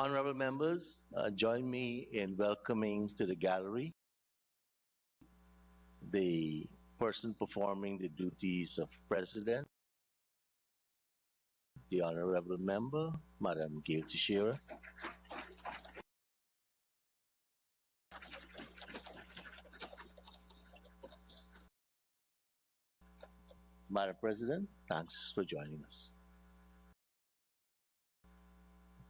Honorable members, join me in welcoming to the gallery the person performing the duties of President, the Honorable Member, Madam Gail Teixeira. Madam President, thanks for joining us.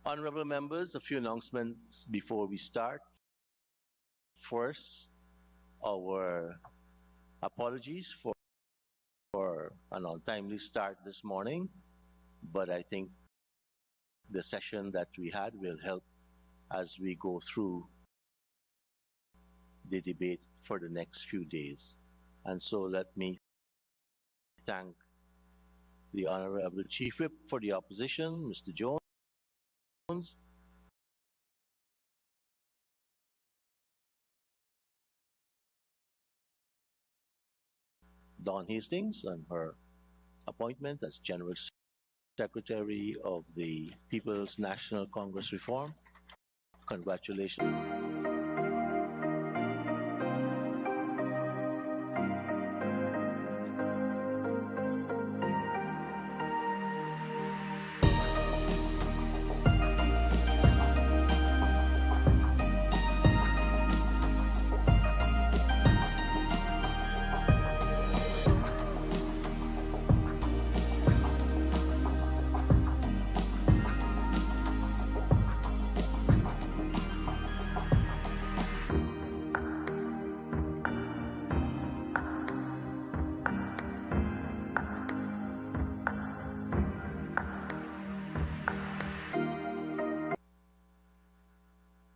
Honorable members, a few announcements before we start. First, our apologies for an untimely start this morning, but I think the session that we had will help as we go through the debate for the next few days. And so let me thank the Honorable Chief Whip for the opposition, Mr. Jones, Dawn Hastings on her appointment as General Secretary of the People's National Congress Reform. Congratulations.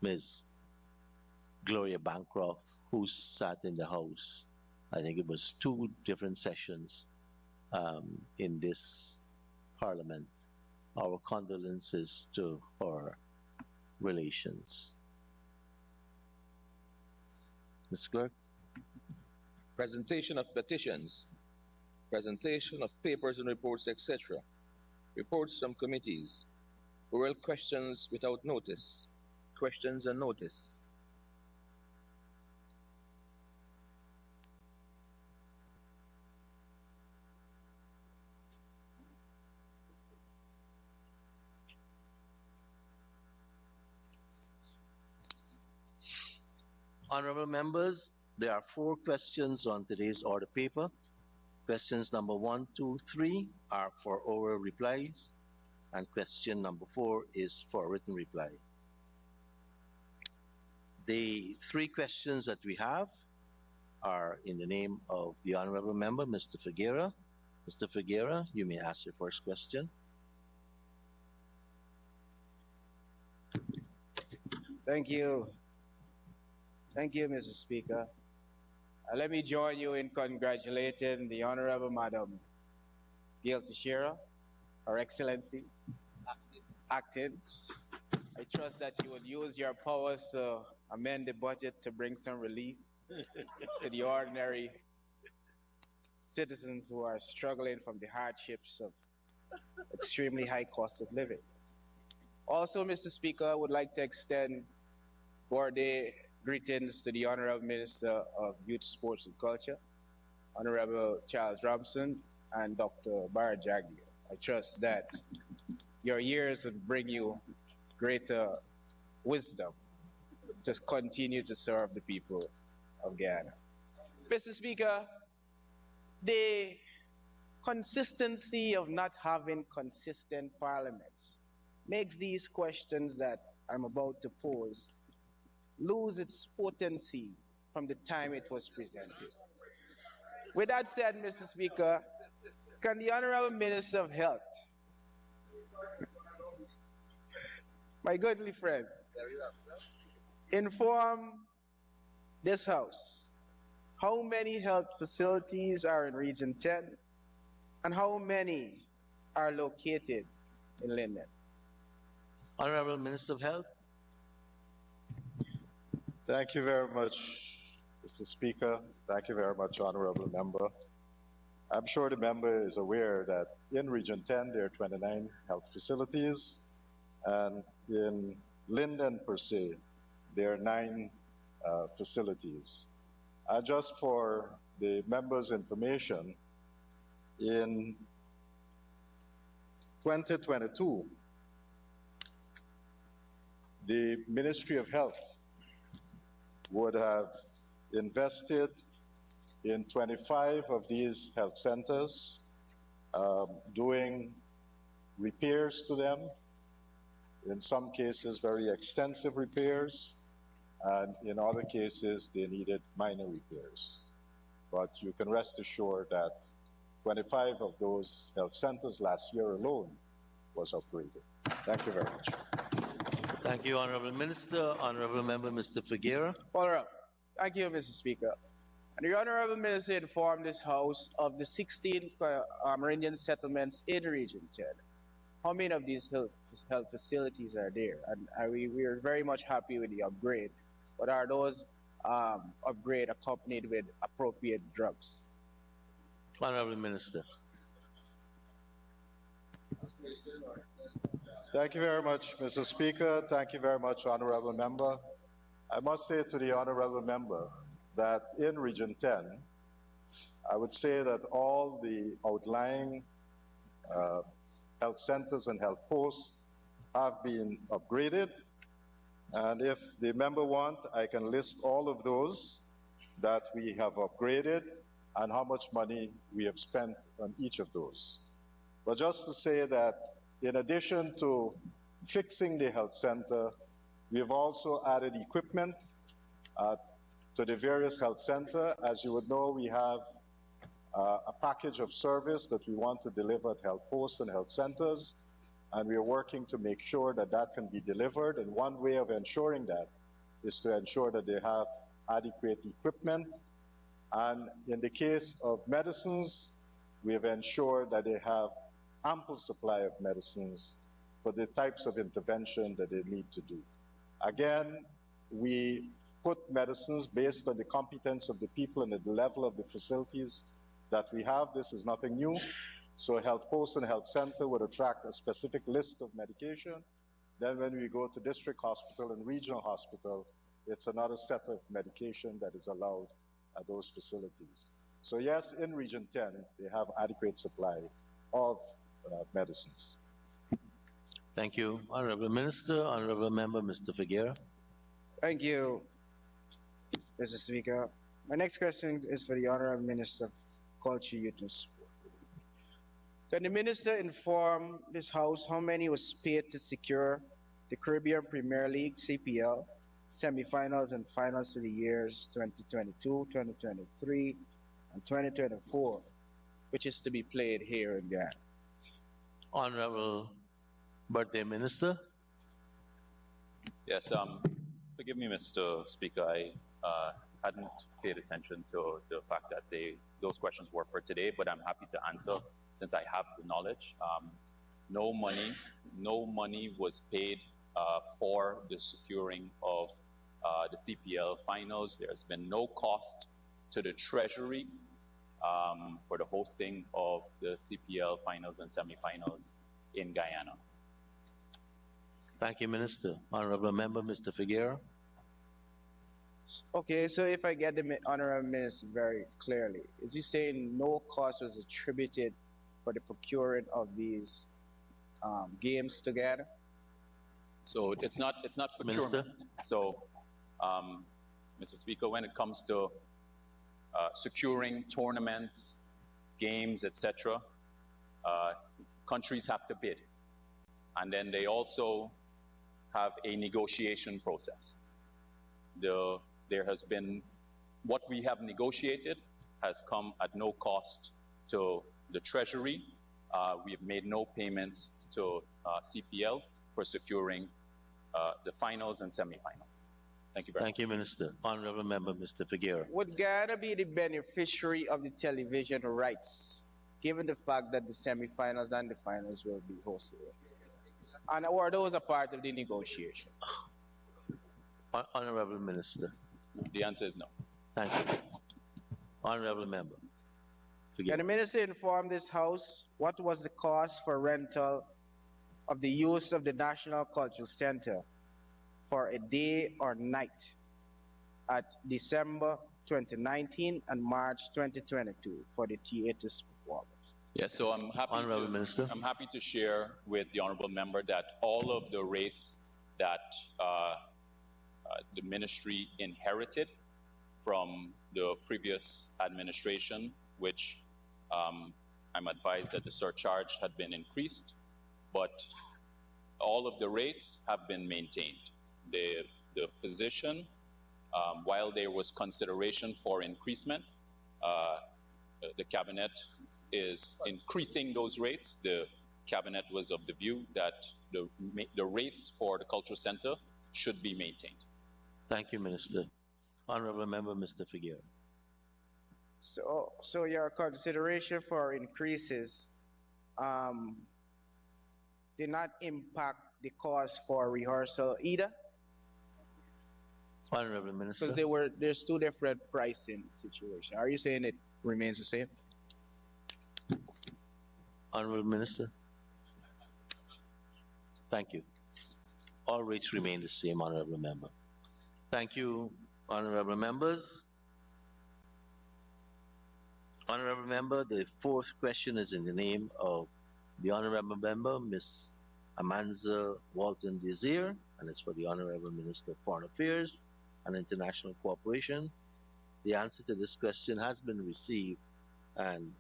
Ms. Gloria Bancroft, who sat in the House, I think it was 2 different sessions in this Parliament. Our condolences to her relations. Mr. Clerk. Presentation of petitions, presentation of papers and reports, etc. Reports from committees, oral questions without notice, questions and notice. Honorable members, there are 4 questions on today's order paper. Questions number 1, 2, 3 are for oral replies, and question number 4 is for written reply. The 3 questions that we have are in the name of the Honorable Member, Mr. Figuera. Mr. Figuera, you may ask your first question. Thank you. Thank you, Mr. Speaker. Let me join you in congratulating the Honorable Madam Gail Teixeira, Her Excellency, acting. I trust that you would use your powers to amend the budget to bring some relief to the ordinary citizens who are struggling from the hardships of extremely high cost of living. Also, Mr. Speaker, I would like to extend birthday greetings to the Honorable Minister of Youth, Sports and Culture, Honorable Charles Robson, and Dr. Barajaglia. I trust that your years would bring you greater wisdom to continue to serve the people of Guyana. Mr. Speaker, the consistency of not having consistent parliaments makes these questions that I'm about to pose lose its potency from the time it was presented. With that said, Mr. Speaker, can the Honorable Minister of Health, my goodly friend, inform this House how many health facilities are in Region 10 and how many are located in Linden? Honorable Minister of Health. Thank you very much, Mr. Speaker. Thank you very much, Honorable Member. I'm sure the member is aware that in Region 10 there are 29 health facilities, and in Linden per se, there are 9 facilities. Just for the members' information, in 2022, the Ministry of Health would have invested in 25 of these health centers, doing repairs to them, in some cases very extensive repairs, and in other cases they needed minor repairs. But you can rest assured that 25 of those health centers last year alone was upgraded. Thank you very much. Thank you, Honorable Minister. Honorable Member, Mr. Figuera. Follow up. Thank you, Mr. Speaker. And the Honorable Minister informed this House of the 16 Amerindian settlements in Region 10. How many of these health facilities are there? And we are very much happy with the upgrade, but are those upgrade accompanied with appropriate drugs? Honorable Minister. Thank you very much, Mr. Speaker. Thank you very much, Honorable Member. I must say to the Honorable Member that in Region 10, I would say that all the outlying health centers and health posts have been upgraded. And if the member want, I can list all of those that we have upgraded and how much money we have spent on each of those. But just to say that in addition to fixing the health center, we have also added equipment to the various health centers. As you would know, we have a package of service that we want to deliver at health posts and health centers, and we are working to make sure that that can be delivered. And one way of ensuring that is to ensure that they have adequate equipment. And in the case of medicines, we have ensured that they have ample supply of medicines for the types of intervention that they need to do. Again, we put medicines based on the competence of the people and the level of the facilities that we have. This is nothing new. So a health post and health center would attract a specific list of medication. Then when we go to district hospital and regional hospital, it's another set of medication that is allowed at those facilities. So yes, in Region 10, they have adequate supply of medicines. Thank you, Honorable Minister. Honorable Member, Mr. Figuera. Thank you, Mr. Speaker. My next question is for the Honorable Minister of Culture, Youth and Sport. Can the Minister inform this House how many was paid to secure the Caribbean Premier League, CPL, semifinals and finals for the years 2022, 2023, and 2024, which is to be played here in Ghana? Honorable Birthday Minister. Yes, forgive me, Mr. Speaker. I hadn't paid attention to the fact that those questions were for today, but I'm happy to answer since I have the knowledge. No money was paid for the securing of the CPL finals. There's been no cost to the Treasury for the hosting of the CPL finals and semifinals in Guyana. Thank you, Minister. Honorable Member, Mr. Figuera. Okay, so if I get the Honorable Minister very clearly, is he saying no cost was attributed for the procuring of these games together? So it's not procurement. Minister. So, Mr. Speaker, when it comes to securing tournaments, games, etc., countries have to bid, and then they also have a negotiation process. There has been, what we have negotiated has come at no cost to the Treasury. We have made no payments to CPL for securing the finals and semifinals. Thank you very much. Thank you, Minister. Honorable Member, Mr. Figuera. Would Ghana be the beneficiary of the television rights, given the fact that the semifinals and the finals will be hosted? And or those a part of the negotiation? Honorable Minister. The answer is no. Thank you. Honorable Member. Can the Figuera. Minister inform this House what was the cost for rental of the use of the National Cultural Center for a day or night at December 2019 and March 2022 for the theater's performance. Yes, so I'm Honorable Minister. happy to share with the honorable member that all of the rates that the ministry inherited from the previous administration, which I'm advised that the surcharge had been increased, but all of the rates have been maintained. The position, while there was consideration for increasement, the cabinet is increasing those rates. The cabinet was of the view that the rates for the cultural center should be maintained. Thank you, Minister. Honorable Member, Mr. Figueroa. So your consideration for increases did not impact the cost for rehearsal either? Honorable Minister. Because there's two different pricing situations. Are you saying it remains the same? Honorable Minister. Thank you. All rates remain the same, Honorable Member. Thank you, Honorable Members. Honorable Member, the fourth question is in the name of the Honorable Member, Ms. Amanza Walton Desir, and it's for the Honorable Minister of Foreign Affairs and International Cooperation. The answer to this question has been received, and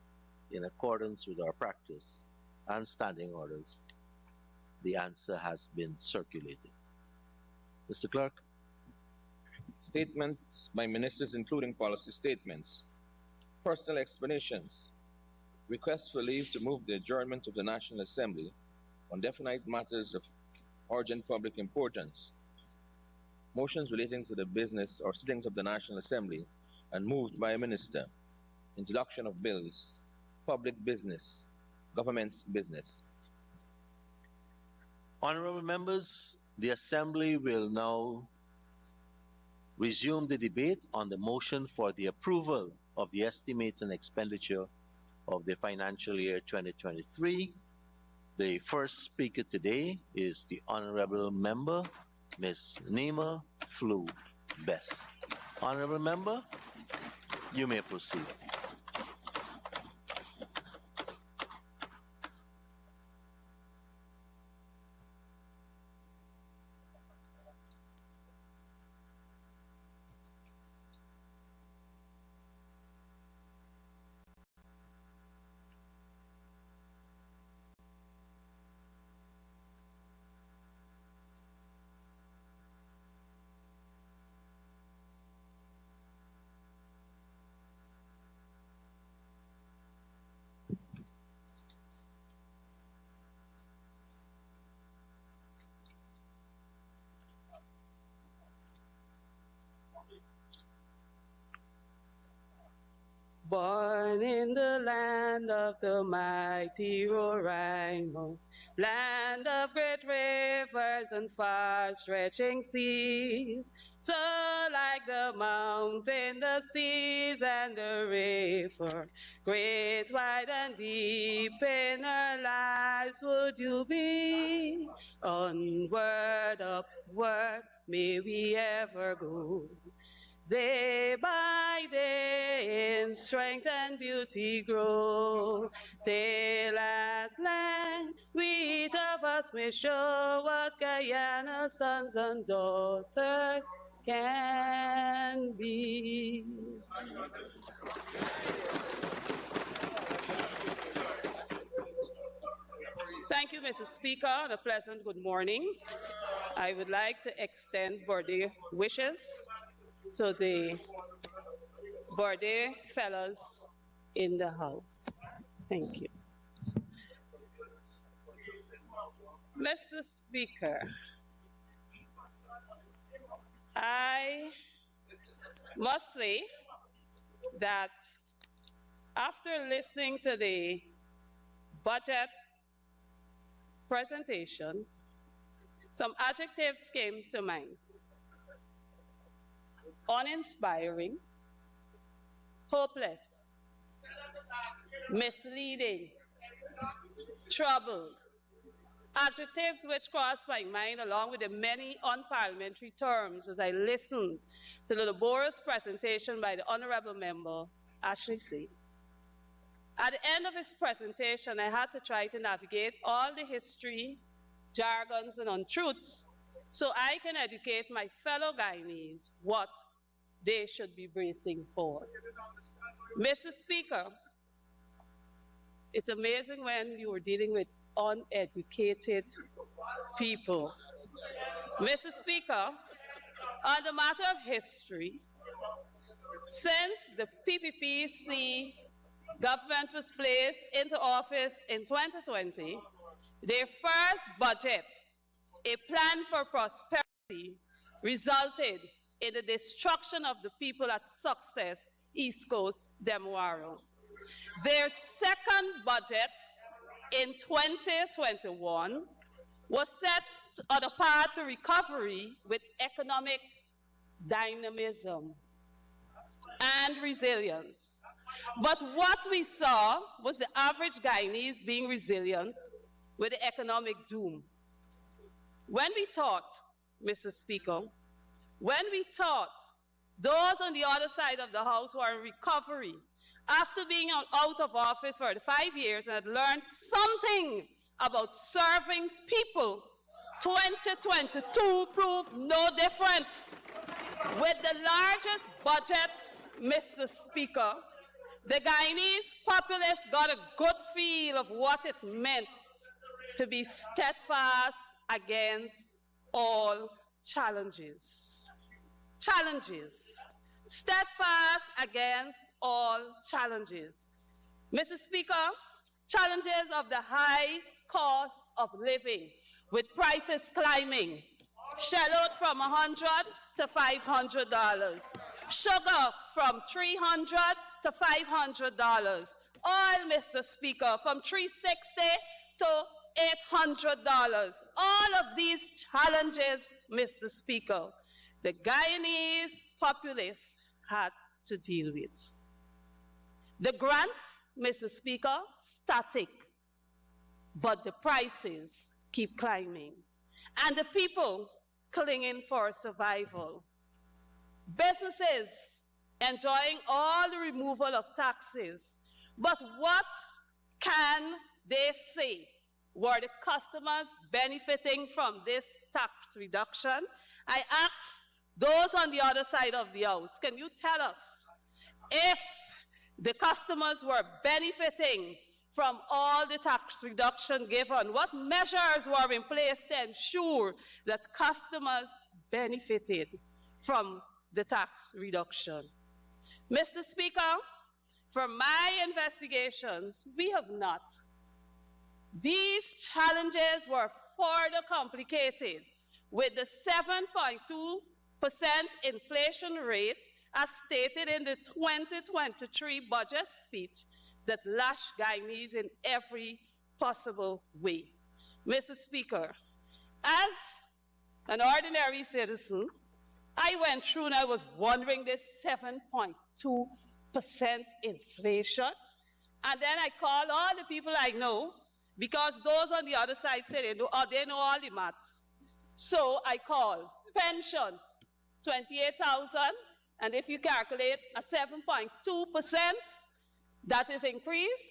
in accordance with our practice and standing orders, the answer has been circulated. Mr. Clerk. Statements by ministers, including policy statements. Personal explanations. Request for leave to move the adjournment of the National Assembly on definite matters of urgent public importance. Motions relating to the business or sittings of the National Assembly and moved by a minister. Introduction of bills. Public business. Government's business. Honorable members, the Assembly will now resume the debate on the motion for the approval of the estimates and expenditure of the financial year 2023. The first speaker today is the Honorable Member, Ms. Nima Flu Bess. Honorable Member, you may proceed. Born in the land of the mighty Roraimos, land of great rivers and far-stretching seas. So like the mountain, the seas, and the river, great, wide, and deep in our lives would you be. Onward, upward, may we ever go. Day by day in strength and beauty grow, till at length we each of us may show what Guyana's sons and daughters can be. Thank you, Mrs. Speaker, and a pleasant good morning. I would like to extend birthday wishes to the birthday fellows in the house. Thank you. Mr. Speaker, I must say that after listening to the budget presentation, some adjectives came to mind. Uninspiring, hopeless, misleading, troubled, adjectives which crossed my mind along with the many unparliamentary terms as I listened to the laborious presentation by the honorable member, Ashley C. At the end of his presentation, I had to try to navigate all the history, jargons, and untruths so I can educate my fellow Guyanese what they should be bracing for. Mr. Speaker, it's amazing when you are dealing with uneducated people. Mr. Speaker, on the matter of history, since the PPPC government was placed into office in 2020, their first budget, a plan for prosperity, resulted in the destruction of the people at Success, East Coast, Demoraro. Their second budget in 2021 was set on a path to recovery with economic dynamism and resilience. But what we saw was the average Guyanese being resilient with the economic doom. When we thought, Mr. Speaker, when we thought those on the other side of the house who are in recovery after being out of office for 5 years and had learned something about serving people, 2022 proved no different. With the largest budget, Mr. Speaker, the Guyanese populace got a good feel of what it meant to be steadfast against all challenges. Steadfast against all challenges. Mr. Speaker, challenges of the high cost of living, with prices climbing, shelled from $100 to $500, sugar from $300 to $500, oil, Mr. Speaker, from $360 to $800. All of these challenges, Mr. Speaker, the Guyanese populace had to deal with. The grants, Mr. Speaker, static, but the prices keep climbing, and the people clinging for survival. Businesses enjoying all the removal of taxes, but what can they say? Were the customers benefiting from this tax reduction? I ask those on the other side of the house, can you tell us if the customers were benefiting from all the tax reduction given? What measures were in place to ensure that customers benefited from the tax reduction? Mr. Speaker, from my investigations, we have not. These challenges were further complicated with the 7.2% inflation rate as stated in the 2023 budget speech that lashed Guyanese in every possible way. Mr. Speaker, as an ordinary citizen, I went through and I was wondering this 7.2% inflation. And then I called all the people I know, because those on the other side said they know all the maths. So I called pension, 28,000, and if you calculate a 7.2%, that is increased,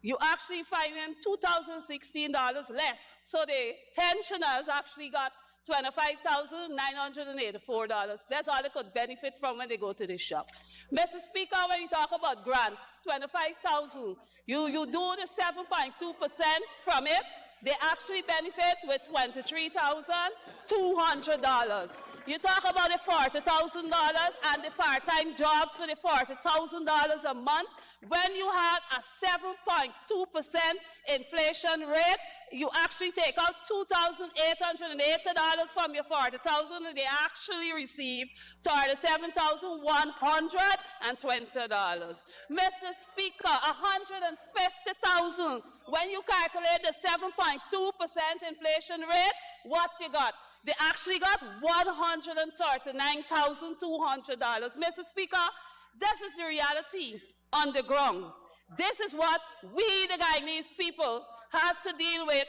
you actually find in $2,016 less. So the pensioners actually got $25,984. That's all they could benefit from when they go to the shop. Mr. Speaker, when you talk about grants, $25,000, you do the 7.2% from it, they actually benefit with $23,200. You talk about the $40,000 and the part-time jobs for the $40,000 a month. When you have a 7.2% inflation rate, you actually take out $2,880 from your $40,000, and they actually receive $37,120. Mr. Speaker, $150,000. When you calculate the 7.2% inflation rate, what you got? They actually got $139,200. Mr. Speaker, this is the reality on the ground. This is what we, the Guyanese people, have to deal with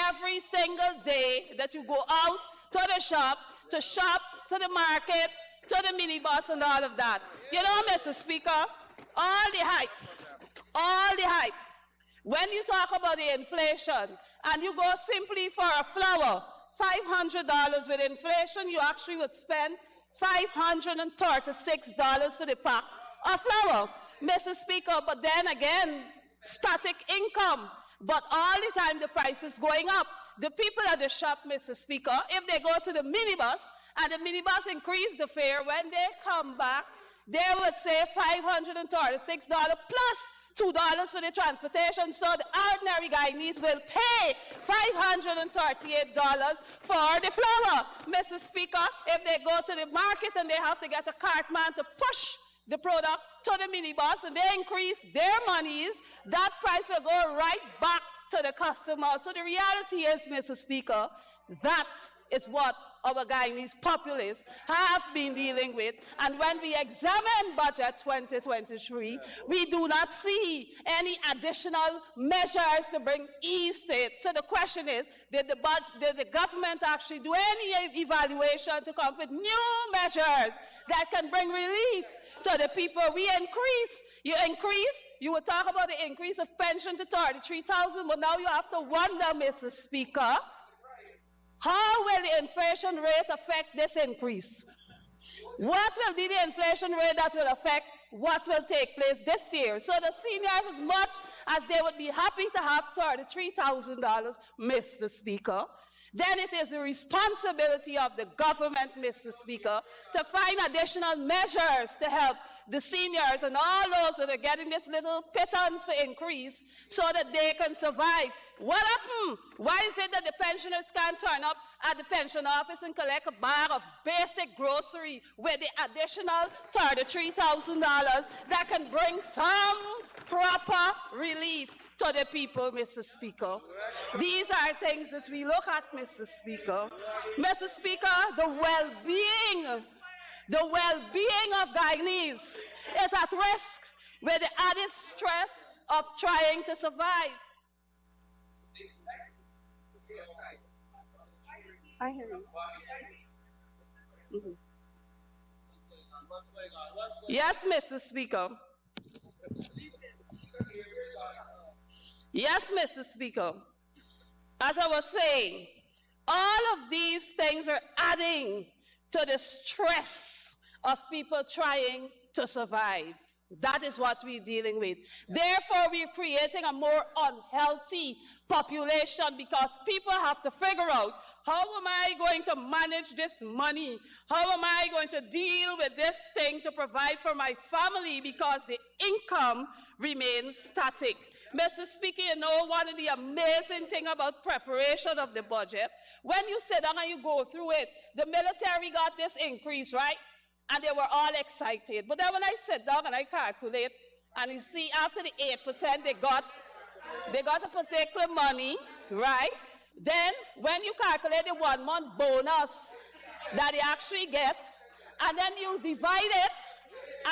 every single day that you go out to the shop, to the markets, to the minibus and all of that. You know, Mr. Speaker, all the hype. When you talk about the inflation and you go simply for a flour, $500 with inflation, you actually would spend $536 for the pack of flour, Mr. Speaker. But then again, static income. But all the time the price is going up. The people at the shop, Mr. Speaker, if they go to the minibus and the minibus increase the fare, when they come back, they would say $536 plus $2 for the transportation. So the ordinary Guyanese will pay $538 for the flour. Mr. Speaker, if they go to the market and they have to get a cartman to push the product to the minibus and they increase their monies, that price will go right back to the customer. So the reality is, Mr. Speaker, that is what our Guyanese populace have been dealing with. And when we examine budget 2023, we do not see any additional measures to bring ease to it. So the question is, did the government actually do any evaluation to come with new measures that can bring relief to the people? You would talk about the increase of pension to 33,000, but now you have to wonder, Mr. Speaker, how will the inflation rate affect this increase? What will be the inflation rate that will affect what will take place this year? So the seniors, as much as they would be happy to have $33,000, Mr. Speaker, then it is the responsibility of the government, Mr. Speaker, to find additional measures to help the seniors and all those that are getting this little pittance for increase so that they can survive. What happened? Why is it that the pensioners can't turn up at the pension office and collect a bag of basic grocery with the additional $33,000 that can bring some proper relief to the people, Mr. Speaker? These are things that we look at, Mr. Speaker. Mr. Speaker, the well-being of Guyanese is at risk with the added stress of trying to survive. I hear you. Yes, Mr. Speaker. Yes, Mr. Speaker. As I was saying, all of these things are adding to the stress of people trying to survive. That is what we're dealing with. Therefore, we're creating a more unhealthy population because people have to figure out, how am I going to manage this money? How am I going to deal with this thing to provide for my family because the income remains static? Mr. Speaker, you know, one of the amazing things about preparation of the budget, when you sit down and you go through it, the military got this increase, right? And they were all excited. But then when I sit down and I calculate, and you see after the 8% they got a particular money, right? Then when you calculate the 1 month bonus that they actually get, and then you divide it,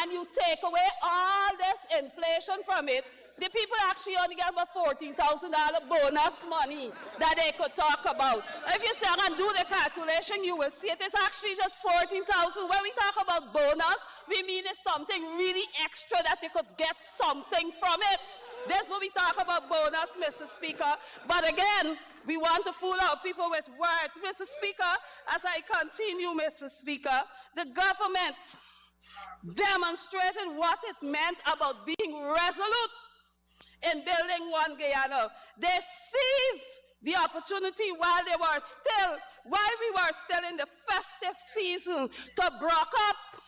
and you take away all this inflation from it, the people actually only get about $14,000 bonus money that they could talk about. If you say I'm going to do the calculation, you will see it is actually just $14,000. When we talk about bonus, we mean it's something really extra that they could get something from it. That's what we talk about bonus, Mr. Speaker. But again, we want to fool our people with words. Mr. Speaker, as I continue, Mr. Speaker, the government demonstrated what it meant about being resolute in building one Guyana. They seized the opportunity while we were still in the festive season to broke up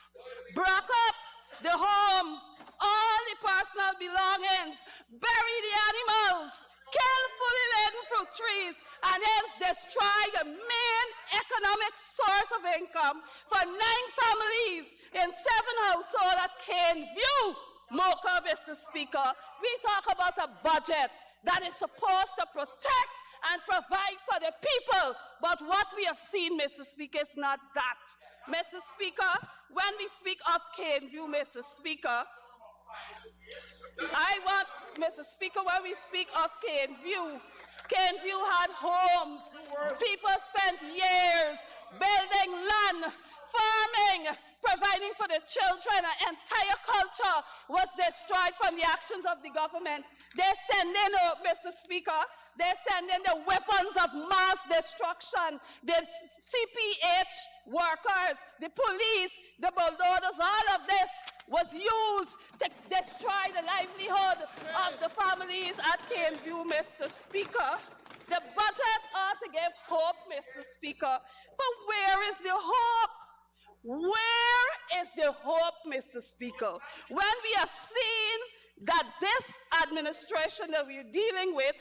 the homes, all the personal belongings, bury the animals, kill fully laden fruit trees, and hence destroy the main economic source of income for 9 families in 7 households at Caneview. Mocha, Mr. Speaker, we talk about a budget that is supposed to protect and provide for the people, but what we have seen, Mr. Speaker, is not that. Mr. Speaker, when we speak of Caneview, Mr. Speaker, when we speak of Caneview, Caneview had homes. People spent years building land, farming, providing for the children. An entire culture was destroyed from the actions of the government. They send in, Mr. Speaker, they send in the weapons of mass destruction. The CPH workers, the police, the bulldozers, all of this was used to destroy the livelihood of the families at Caneview, Mr. Speaker. The budget ought to give hope, Mr. Speaker. But where is the hope? Where is the hope, Mr. Speaker? When we have seen that this administration that we're dealing with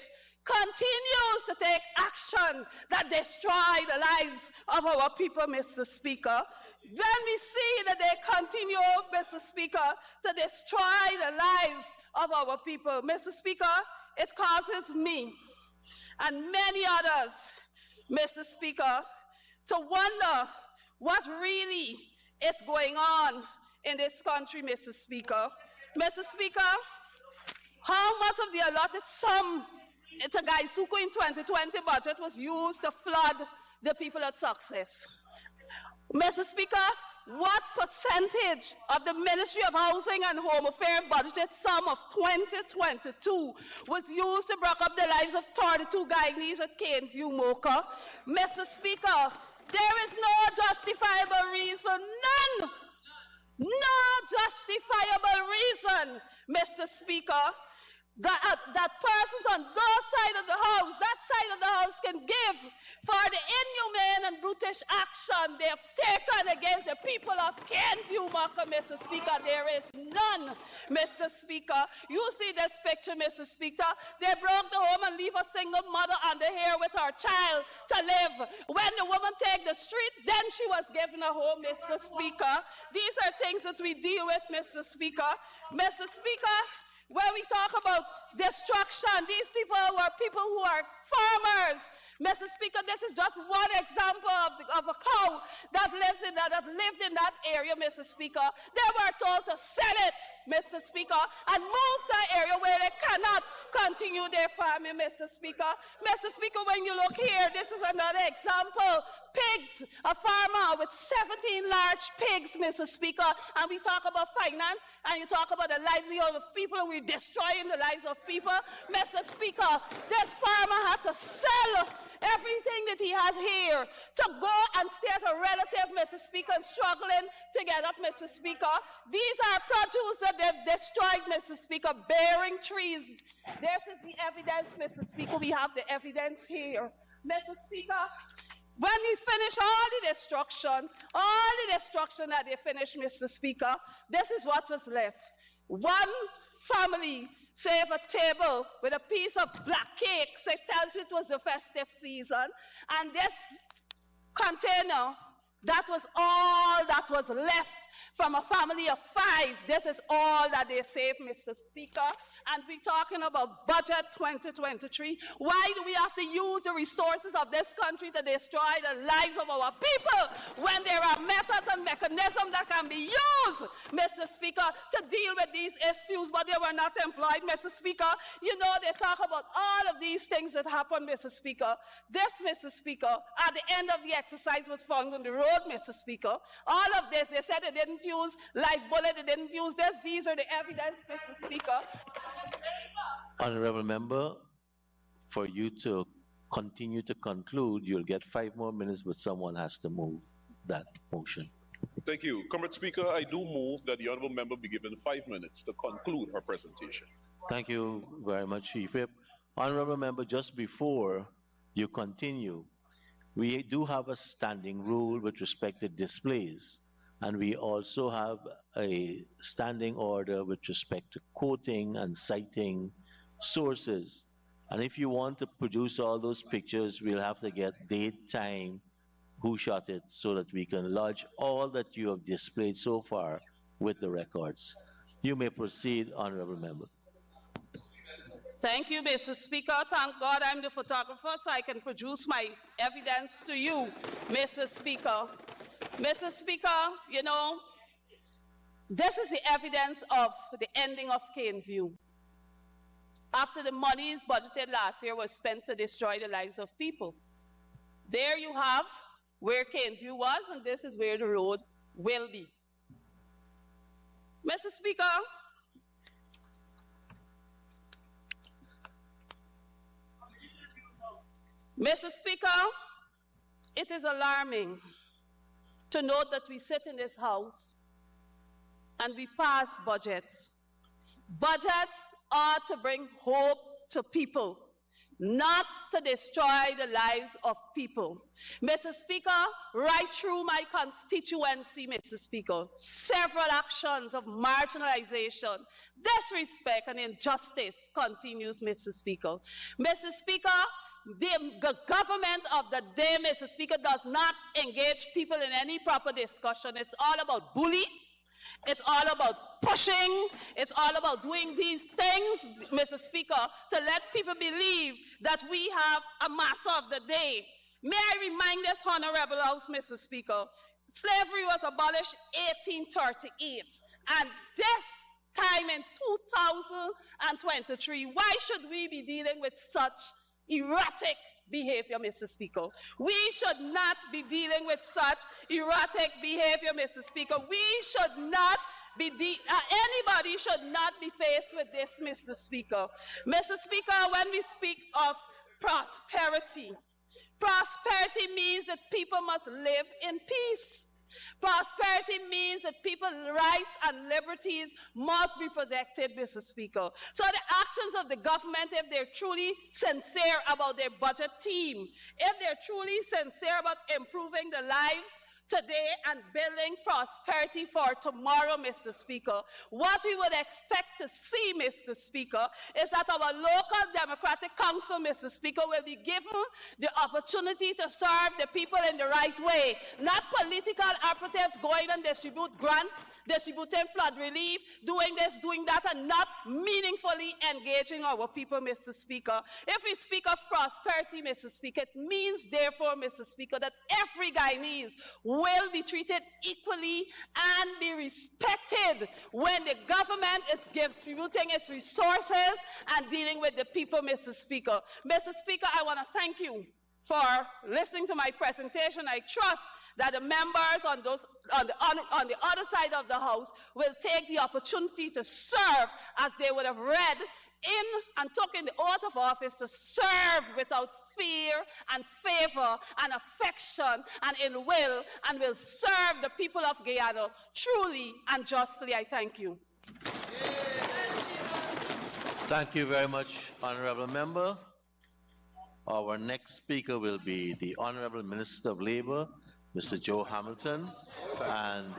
continues to take action that destroy the lives of our people, Mr. Speaker. When we see that they continue, Mr. Speaker, to destroy the lives of our people, Mr. Speaker, it causes me and many others, Mr. Speaker, to wonder what really is going on in this country, Mr. Speaker. Mr. Speaker, how much of the allotted sum to Gaisuku in 2020 budget was used to flood the people at Success? Mr. Speaker, what percentage of the Ministry of Housing and Home Affairs budgeted sum of 2022 was used to break up the lives of 32 Guyanese at Caneview, Mocha? Mr. Speaker, there is no justifiable reason, none, no justifiable reason, Mr. Speaker, that persons on those side of the house, can give for the inhumane and brutish action they have taken against the people of Caneview, Mr. Speaker. There is none, Mr. Speaker. You see this picture, Mr. Speaker. They broke the home and leave a single mother under here with her child to live. When the woman take the street, then she was given a home, Mr. Speaker. These are things that we deal with, Mr. Speaker. Mr. Speaker, when we talk about destruction, these people who are farmers. Mr. Speaker, this is just one example of a cow that lived in that area, Mr. Speaker. They were told to sell it, Mr. Speaker, and move to an area where they cannot continue their farming, Mr. Speaker. Mr. Speaker, when you look here, this is another example. Pigs, a farmer with 17 large pigs, Mr. Speaker, and we talk about finance, and you talk about the livelihood of people, and we're destroying the lives of people. Mr. Speaker, this farmer had to sell everything that he has here to go and stay at a relative, Mr. Speaker, and struggling to get up, Mr. Speaker. These are produce that they've destroyed, Mr. Speaker, bearing trees. This is the evidence, Mr. Speaker. We have the evidence here. Mr. Speaker, when we finish all the destruction that they finished, Mr. Speaker, this is what was left. One family save a table with a piece of black cake, so it tells you it was the festive season. And this container, that was all that was left from a family of 5. This is all that they saved, Mr. Speaker. And we're talking about budget 2023. Why do we have to use the resources of this country to destroy the lives of our people when there are methods and mechanisms that can be used, Mr. Speaker, to deal with these issues, but they were not employed, Mr. Speaker? You know, they talk about all of these things that happened, Mr. Speaker. This, Mr. Speaker, at the end of the exercise was found on the road, Mr. Speaker. All of this, they said they didn't use live bullet, they didn't use this. These are the evidence, Mr. Speaker. Honorable member, for you to continue to conclude, you'll get 5 more minutes, but someone has to move that motion. Thank you. Comrade Speaker, I do move that the honorable member be given 5 minutes to conclude her presentation. Thank you very much, Chief Whip. Honorable member, just before you continue, we do have a standing rule with respect to displays, and we also have a standing order with respect to quoting and citing sources. And if you want to produce all those pictures, we'll have to get date, time, who shot it, so that we can lodge all that you have displayed so far with the records. You may proceed, honorable member. Thank you, Mr. Speaker. Thank God I'm the photographer, so I can produce my evidence to you, Mr. Speaker. Mr. Speaker, you know, this is the evidence of the ending of Caneview. after the monies budgeted last year was spent to destroy the lives of people. There you have where Caneview was, and this is where the road will be. Mr. Speaker, it is alarming to note that we sit in this house and we pass budgets. Budgets are to bring hope to people, not to destroy the lives of people. Mr. Speaker, right through my constituency, Mr. Speaker, several actions of marginalization, disrespect, and injustice continues, Mr. Speaker. Mr. Speaker, the government of the day, Mr. Speaker, does not engage people in any proper discussion. It's all about bullying. It's all about pushing. It's all about doing these things, Mr. Speaker, to let people believe that we have a master of the day. May I remind this honorable house, Mr. Speaker, slavery was abolished 1838, and this time in 2023, why should we be dealing with such erratic behavior, Mr. Speaker? We should not be dealing with such erratic behavior, Mr. Speaker. We should not be, anybody should not be faced with this, Mr. Speaker. Mr. Speaker, when we speak of prosperity, prosperity means that people must live in peace. Prosperity means that people's rights and liberties must be protected, Mr. Speaker. So the actions of the government, if they're truly sincere about their budget team, if they're truly sincere about improving the lives today and building prosperity for tomorrow, Mr. Speaker, what we would expect to see, Mr. Speaker, is that our local democratic council, Mr. Speaker, will be given the opportunity to serve the people in the right way, not political operatives going and distribute grants, distributing flood relief, doing this, doing that, and not meaningfully engaging our people, Mr. Speaker. If we speak of prosperity, Mr. Speaker, it means, therefore, Mr. Speaker, that every Guyanese will be treated equally and be respected when the government is distributing its resources and dealing with the people, Mr. Speaker. Mr. Speaker, I want to thank you for listening to my presentation. I trust that the members on the other side of the House will take the opportunity to serve as they would have read in and took in the oath of office, to serve without fear and favor and affection and in will, and will serve the people of Guyana truly and justly. I thank you. Thank you very much, Honorable Member. Our next speaker will be the Honorable Minister of Labor, Mr. Joe Hamilton, and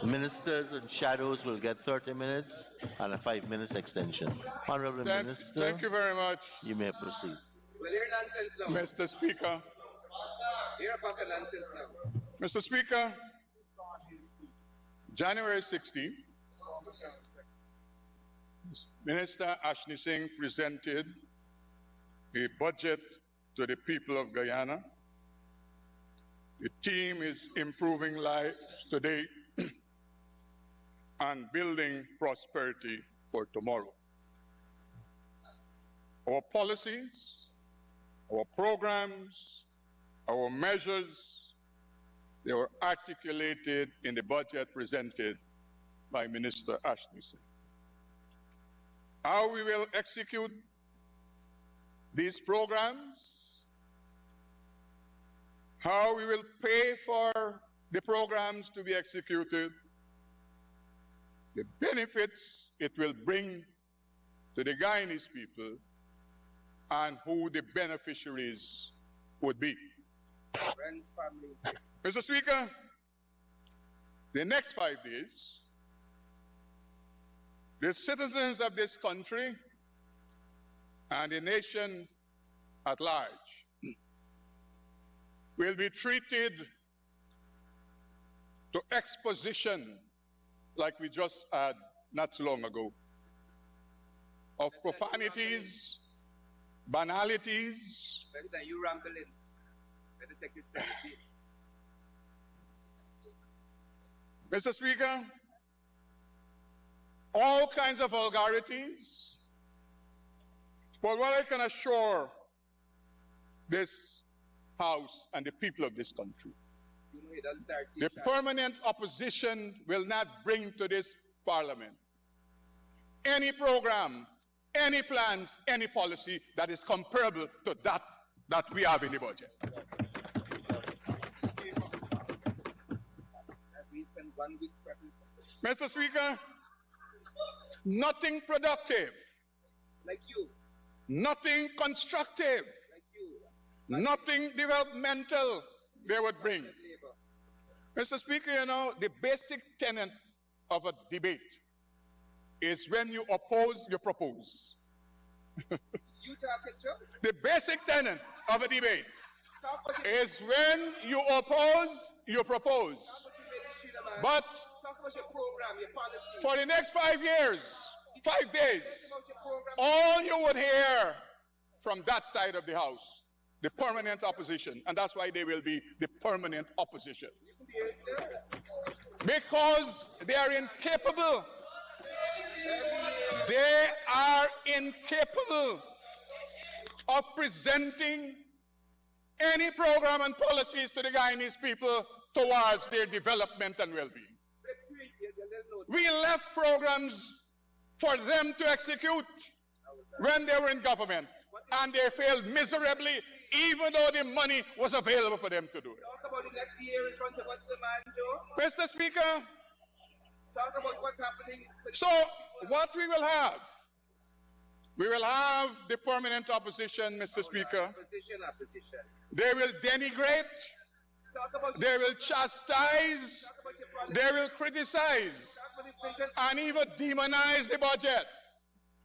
ministers and shadows will get 30 minutes and a 5 minutes extension. Honorable Minister, thank you very much. You may proceed. Well, hear nonsense now. Mr. Speaker. Hear a pack of nonsense now. Mr. Speaker, January 16, Minister Ashley Singh presented a budget to the people of Guyana. The theme is improving lives today and building prosperity for tomorrow. Our policies, our programs, our measures, they were articulated in the budget presented by Minister Ashley Singh. How we will execute these programs, how we will pay for the programs to be executed, the benefits it will bring to the Guyanese people, and who the beneficiaries would be. Friends, family. Mr. Speaker, the next 5 days, the citizens of this country and the nation at large will be treated to exposition like we just had not so long ago of profanities, banalities. President, you rambling. Better take this time to see. Mr. Speaker, all kinds of vulgarities, But what I can assure this House and the people of this country, the permanent opposition will not bring to this Parliament any program, any plans, any policy that is comparable to that we have in the budget. Mr. Speaker, nothing productive, Like you. nothing constructive, Like you. nothing developmental they would bring. Mr. Speaker, you know, the basic tenet of a debate is when you oppose, you propose. You talking, Joe? The basic tenet of a debate Talk about your, is when you oppose, you propose. talk about your ministry, the man. But Talk about your program, your policy. for the next 5 years, 5 days, Talk about your program. all you would hear from that side of the House, the permanent opposition, and that's why they will be the permanent opposition. You can be here still. Because they are incapable. They are incapable of presenting any program and policies to the Guyanese people towards their development and well-being. We left programs for them to execute when they were in government, and they failed miserably, even though the money was available for them to do it. Talk about the next year in front of us, the man, Joe. Mr. Speaker, Talk about what's happening. so what we will have the permanent opposition, Mr. Speaker. Opposition. They will denigrate, Talk about they will chastise, talk about your policy. they will criticize, Talk about the vision. and even demonize the budget.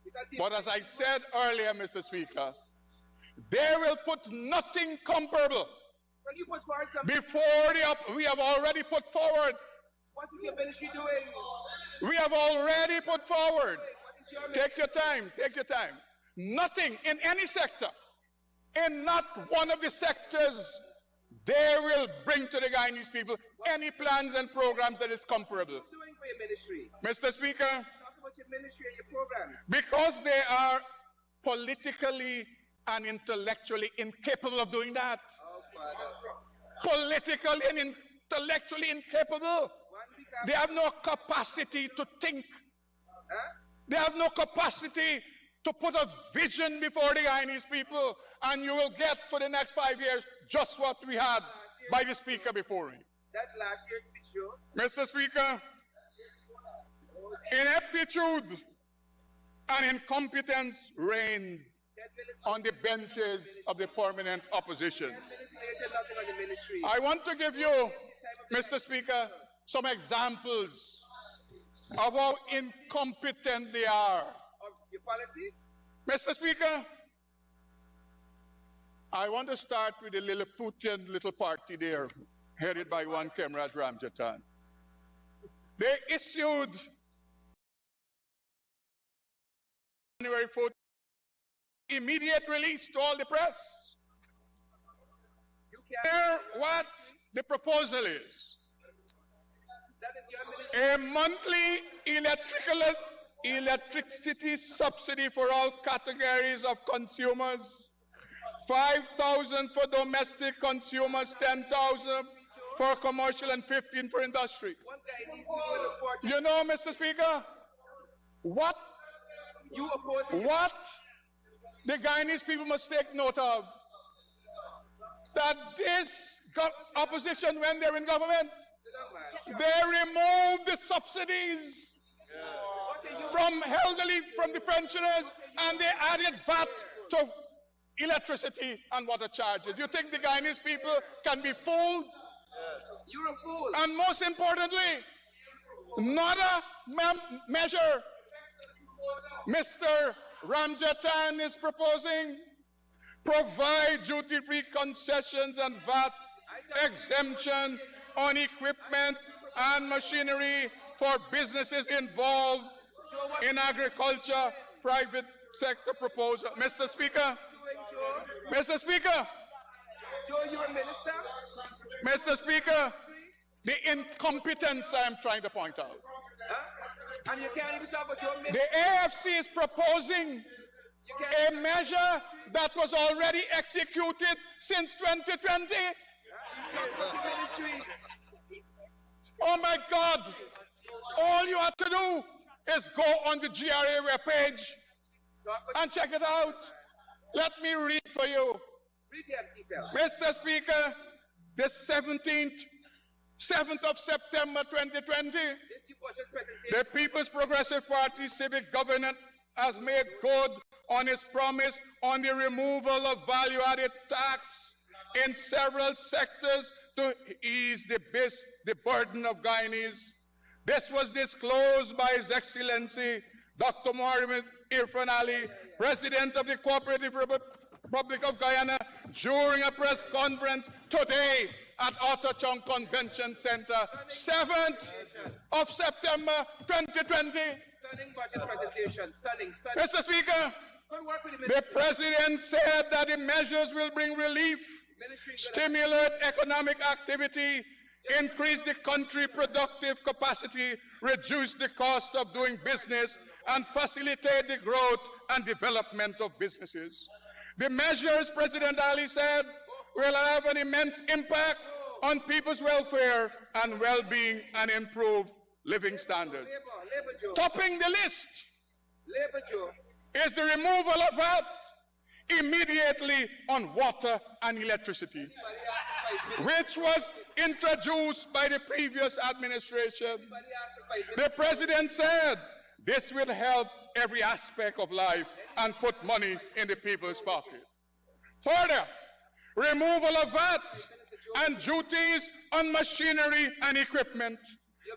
You got the But as I said earlier, Mr. Speaker, they will put nothing comparable when you put forward something, before we have already put forward. what is your ministry doing? We have already put forward. What is your ministry? Take your time, take your time. Nothing in any sector, in not one of the sectors, they will bring to the Guyanese people any plans and programs that is comparable. What are you doing for your ministry? Mr. Speaker, Talk about your ministry and your programs. because they are politically and intellectually incapable of doing that, Oh, Father. politically and intellectually incapable, One become, they have no capacity to think. huh? They have no capacity to put a vision before the Guyanese people, and you will get for the next 5 years just what we had by the speaker before me. That's last year's speech, Joe. Mr. Speaker, ineptitude and incompetence reigned 10 minutes, on the benches of the permanent opposition. 10 minutes later, nothing on the ministry. I want to give you, Mr. Speaker, some examples of how incompetent they are. Of your policies? Mr. Speaker, I want to start with the Lilliputian little party there, headed by one Comrade Ramjatan. They issued January 4th immediate release to all the press. You can't. Here, what the proposal is. That is your ministry. A monthly electricity subsidy for all categories of consumers. 5,000 for domestic consumers, 10,000 for commercial, and 15 for industry. One guy needs to go to court. You know, Mr. Speaker, what You oppose it. what the Guyanese people must take note of, that this opposition, when they're in government, Sit down, man. they remove the subsidies from elderly, from the pensioners, and they added VAT to electricity and water charges. You think the Guyanese people can be fooled? You're a fool. And most importantly, another measure Mr. Ramjatan is proposing: provide duty-free concessions and VAT exemption on equipment and machinery for businesses involved in agriculture, private sector proposal. Mr. Speaker, Mr. Speaker, Joe, you're a minister? Mr. Speaker, the incompetence I am trying to point out. Huh? And you can't even talk about your ministry. The AFC is proposing a measure that was already executed since 2020. Oh my God. All you have to do is go on the GRA webpage and check it out. Let me read for you. Mr. Speaker, the 7th of September 2020, the People's Progressive Party Civic Government has made good on its promise on the removal of value-added tax in several sectors to ease the burden of Guyanese. This was disclosed by His Excellency Dr. Mohammed Irfan Ali, President of the Cooperative Republic of Guyana, during a press conference today at Otterchong Convention Center, 7th of September 2020. Stunning budget presentation. Stunning. Mr. Speaker, the President said that the measures will bring relief, stimulate economic activity, increase the country's productive capacity, reduce the cost of doing business, and facilitate the growth and development of businesses. The measures, President Ali said, will have an immense impact on people's welfare and well-being and improve living standards. Topping the list is the removal of VAT immediately on water and electricity, which was introduced by the previous administration. The President said this will help every aspect of life and put money in the people's pocket. Further, removal of VAT and duties on machinery and equipment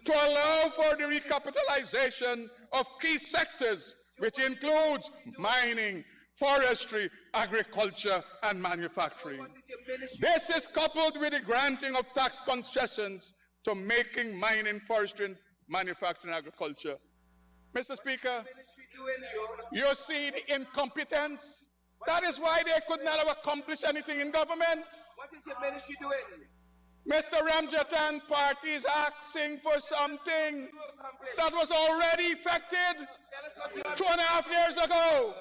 to allow for the recapitalization of key sectors, which includes mining, forestry, agriculture, and manufacturing. This is coupled with the granting of tax concessions to making mining, forestry, manufacturing, and agriculture. Mr. Speaker, you see the incompetence. That is why they could not have accomplished anything in government. What is your ministry doing? Mr. Ramjatan party is asking for something that was already effected 2.5 years ago.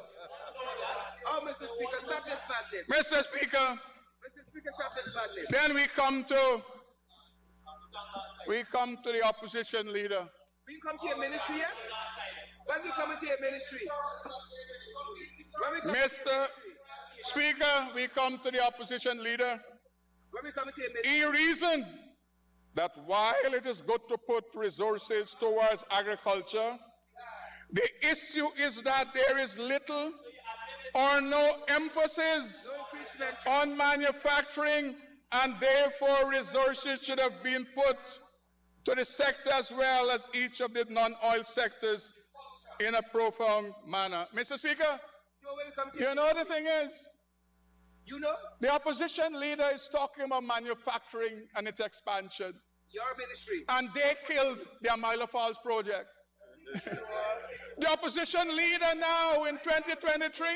Oh, Mr. Speaker, stop this madness. Mr. Speaker, Mr. Speaker, stop this madness. then we come to the opposition leader. Will you come to your ministry yet? When we come into your ministry? Mr. Speaker, we come to the opposition leader. When we come into your ministry? He reasoned that while it is good to put resources towards agriculture, the issue is that there is little or no emphasis on manufacturing, and therefore resources should have been put to the sector as well as each of the non-oil sectors in a profound manner. Mr. Speaker, you know the thing is, you know? The opposition leader is talking about manufacturing and its expansion. Your ministry. And they killed the Amila Falls project. The opposition leader now in 2023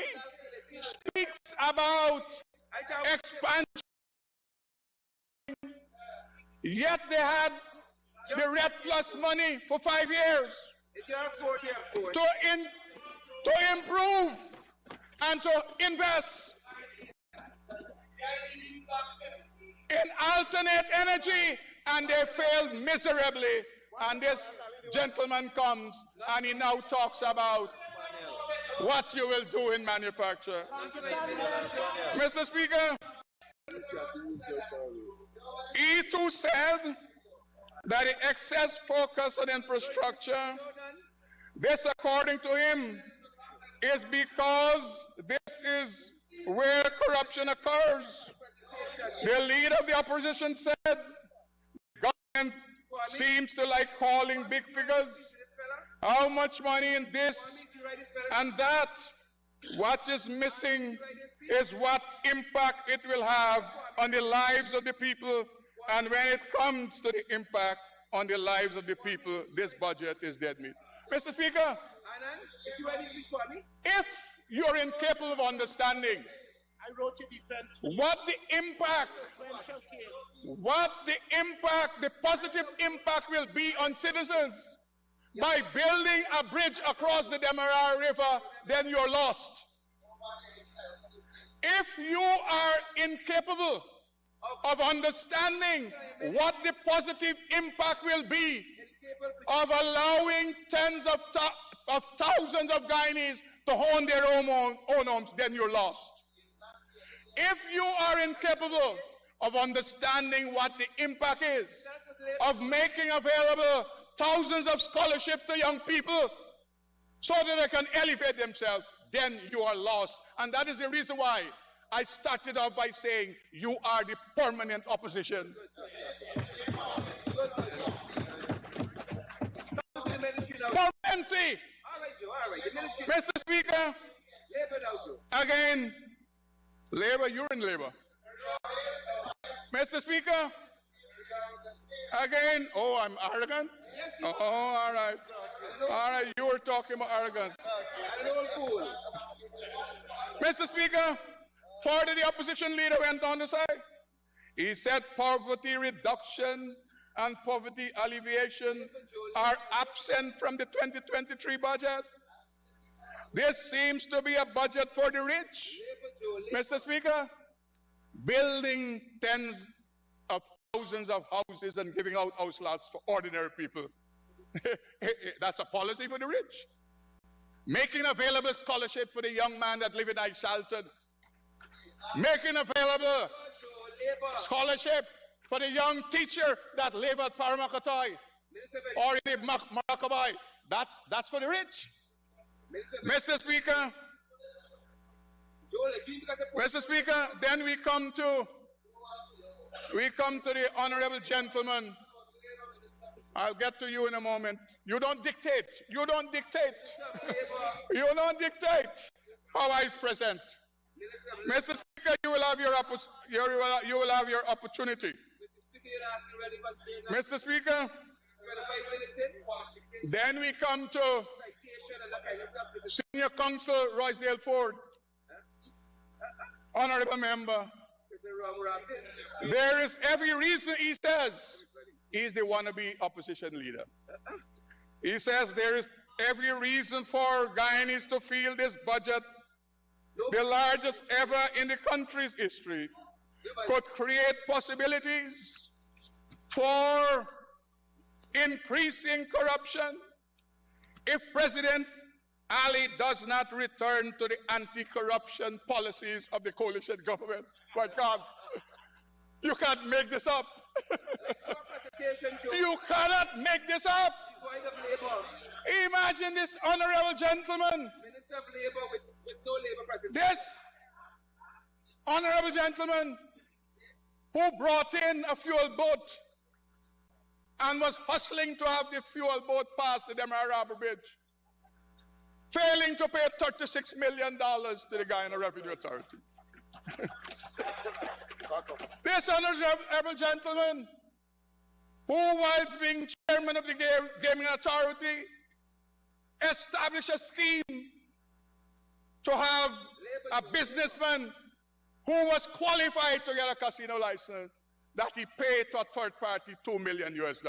speaks about expansion. Yet they had the Red Plus money for 5 years to improve and to invest in alternate energy, and they failed miserably. And this gentleman comes and he now talks about what you will do in manufacture. Mr. Speaker, he too said that the excess focus on infrastructure, this according to him, is because this is where corruption occurs. The leader of the opposition said the government seems to like calling big figures. How much money in this and that? What is missing is what impact it will have on the lives of the people. And when it comes to the impact on the lives of the people, this budget is dead meat. Mr. Speaker, if you're incapable of understanding what the impact, the positive impact will be on citizens by building a bridge across the Demerara River, then you're lost. If you are incapable of understanding what the positive impact will be of allowing tens of thousands of Guyanese to own their own homes, then you're lost. If you are incapable of understanding what the impact is of making available thousands of scholarships to young people so that they can elevate themselves, then you are lost. And that is the reason why I started off by saying you are the permanent opposition. Permanency. Mr. Speaker, again, Labour, you're in Labour. Mr. Speaker, again, oh, I'm arrogant? Oh, all right. All right, you were talking about arrogant. Mr. Speaker, further the opposition leader went on to say, he said poverty reduction and poverty alleviation are absent from the 2023 budget. This seems to be a budget for the rich. Mr. Speaker, building tens of thousands of houses and giving out house lots for ordinary people. That's a policy for the rich. Making available scholarship for the young man that live in Shelton. Making available scholarship for the young teacher that live at Paramakatay or in Marakabai. That's for the rich. Mr. Speaker, then we come to the honorable gentleman. I'll get to you in a moment. You don't dictate. You don't dictate. You don't dictate how I present. Mr. Speaker, you will have your opportunity. Mr. Speaker, then we come to Senior Counsel Roysdale Ford. Honorable member, there is every reason, he says, he's the wannabe opposition leader. He says there is every reason for Guyanese to feel this budget, the largest ever in the country's history, could create possibilities for increasing corruption if President Ali does not return to the anti-corruption policies of the coalition government. My God, you can't make this up. You cannot make this up. Imagine this honorable gentleman. Minister of Labour with no Labour president. This honorable gentleman who brought in a fuel boat and was hustling to have the fuel boat pass the Demerara Harbour Bridge, failing to pay $36 million to the Guyana Revenue Authority. This honorable gentleman, who whilst being chairman of the Gaming Authority, established a scheme to have a businessman who was qualified to get a casino license, that he paid to a third party $2 million US.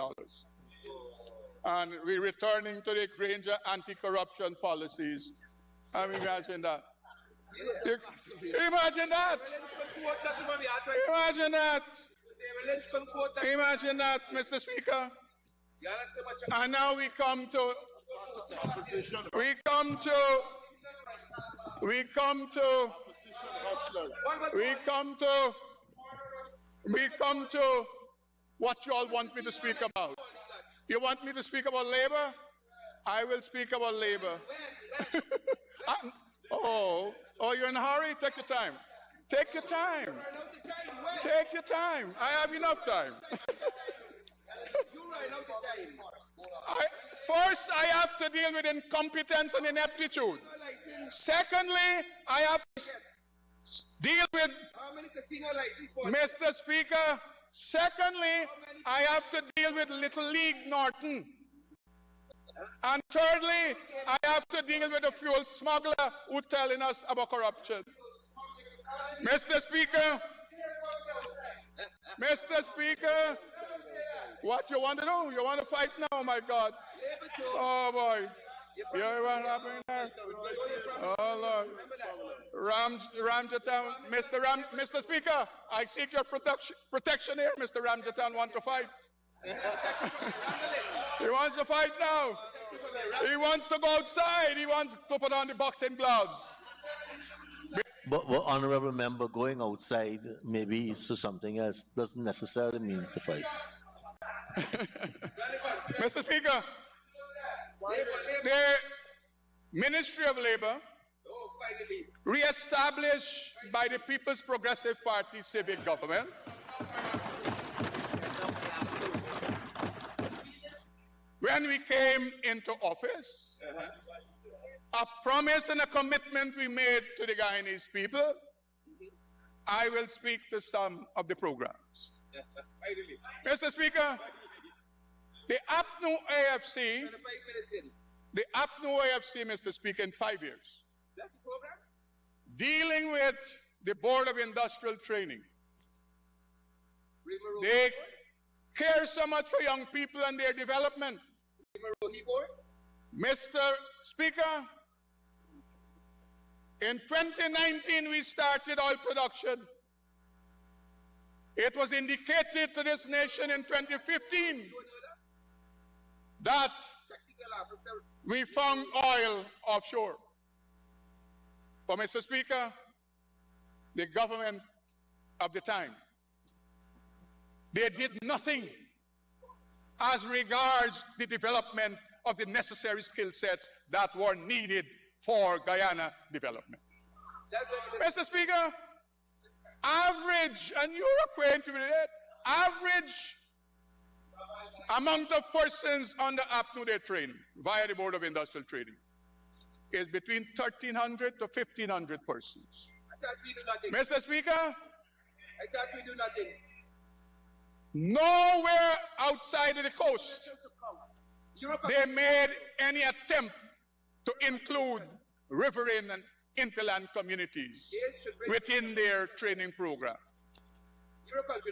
And we're returning to the Granger anti-corruption policies. I mean, imagine that. Imagine that. Imagine that. Imagine that, Mr. Speaker. And now we come to what you all want me to speak about. You want me to speak about labor? I will speak about labor. Oh, you're in a hurry? Take your time. Take your time. Take your time. I have enough time. First, I have to deal with incompetence and ineptitude. Secondly, I have to deal with, Mr. Speaker, secondly, I have to deal with Little League Norton. And thirdly, I have to deal with the fuel smuggler who's telling us about corruption. Mr. Speaker, what you want to do? You want to fight now, my God? Oh, boy. You know what happened there? Oh, Lord. Ramjatan, Mr. Speaker, I seek your protection here, Mr. Ramjatan want to fight. He wants to fight now. He wants to go outside. He wants to put on the boxing gloves. But honorable member, going outside maybe to something else doesn't necessarily mean to fight. Mr. Speaker, the Ministry of Labor, re-established by the People's Progressive Party civic government, when we came into office, a promise and a commitment we made to the Guyanese people. I will speak to some of the programs. Mr. Speaker, the APNU AFC, Mr. Speaker, in 5 years, That's the program? dealing with the Board of Industrial Training. They care so much for young people and their development. Mr. Speaker, in 2019, we started oil production. It was indicated to this nation in 2015 that we found oil offshore. But Mr. Speaker, the government of the time, they did nothing as regards the development of the necessary skill sets that were needed for Guyana development. Mr. Speaker, average, and you're acquainted with it, average amount of persons under APNU they train via the Board of Industrial Training is between 1,300 to 1,500 persons. I thought we do nothing. Mr. Speaker, I thought we do nothing. nowhere outside of the coast they made any attempt to include riverine and interland communities within their training program.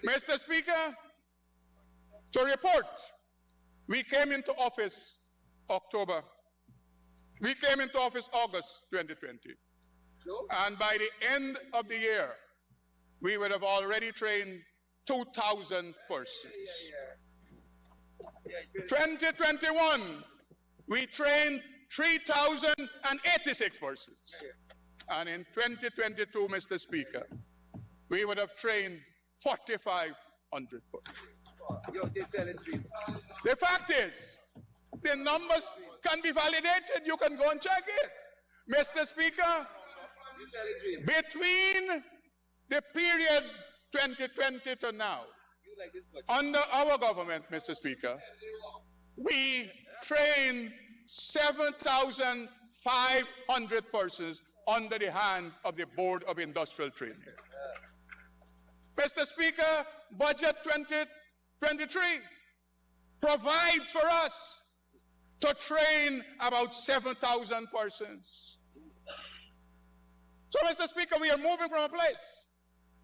Mr. Speaker, to report, we came into office August 2020. And by the end of the year, we would have already trained 2,000 persons. 2021, we trained 3,086 persons. And in 2022, Mr. Speaker, we would have trained 4,500 persons. The fact is, the numbers can be validated. You can go and check it. Mr. Speaker, between the period 2020 to now, under our government, Mr. Speaker, we trained 7,500 persons under the hand of the Board of Industrial Training. Mr. Speaker, Budget 2023 provides for us to train about 7,000 persons. So, Mr. Speaker, we are moving from a place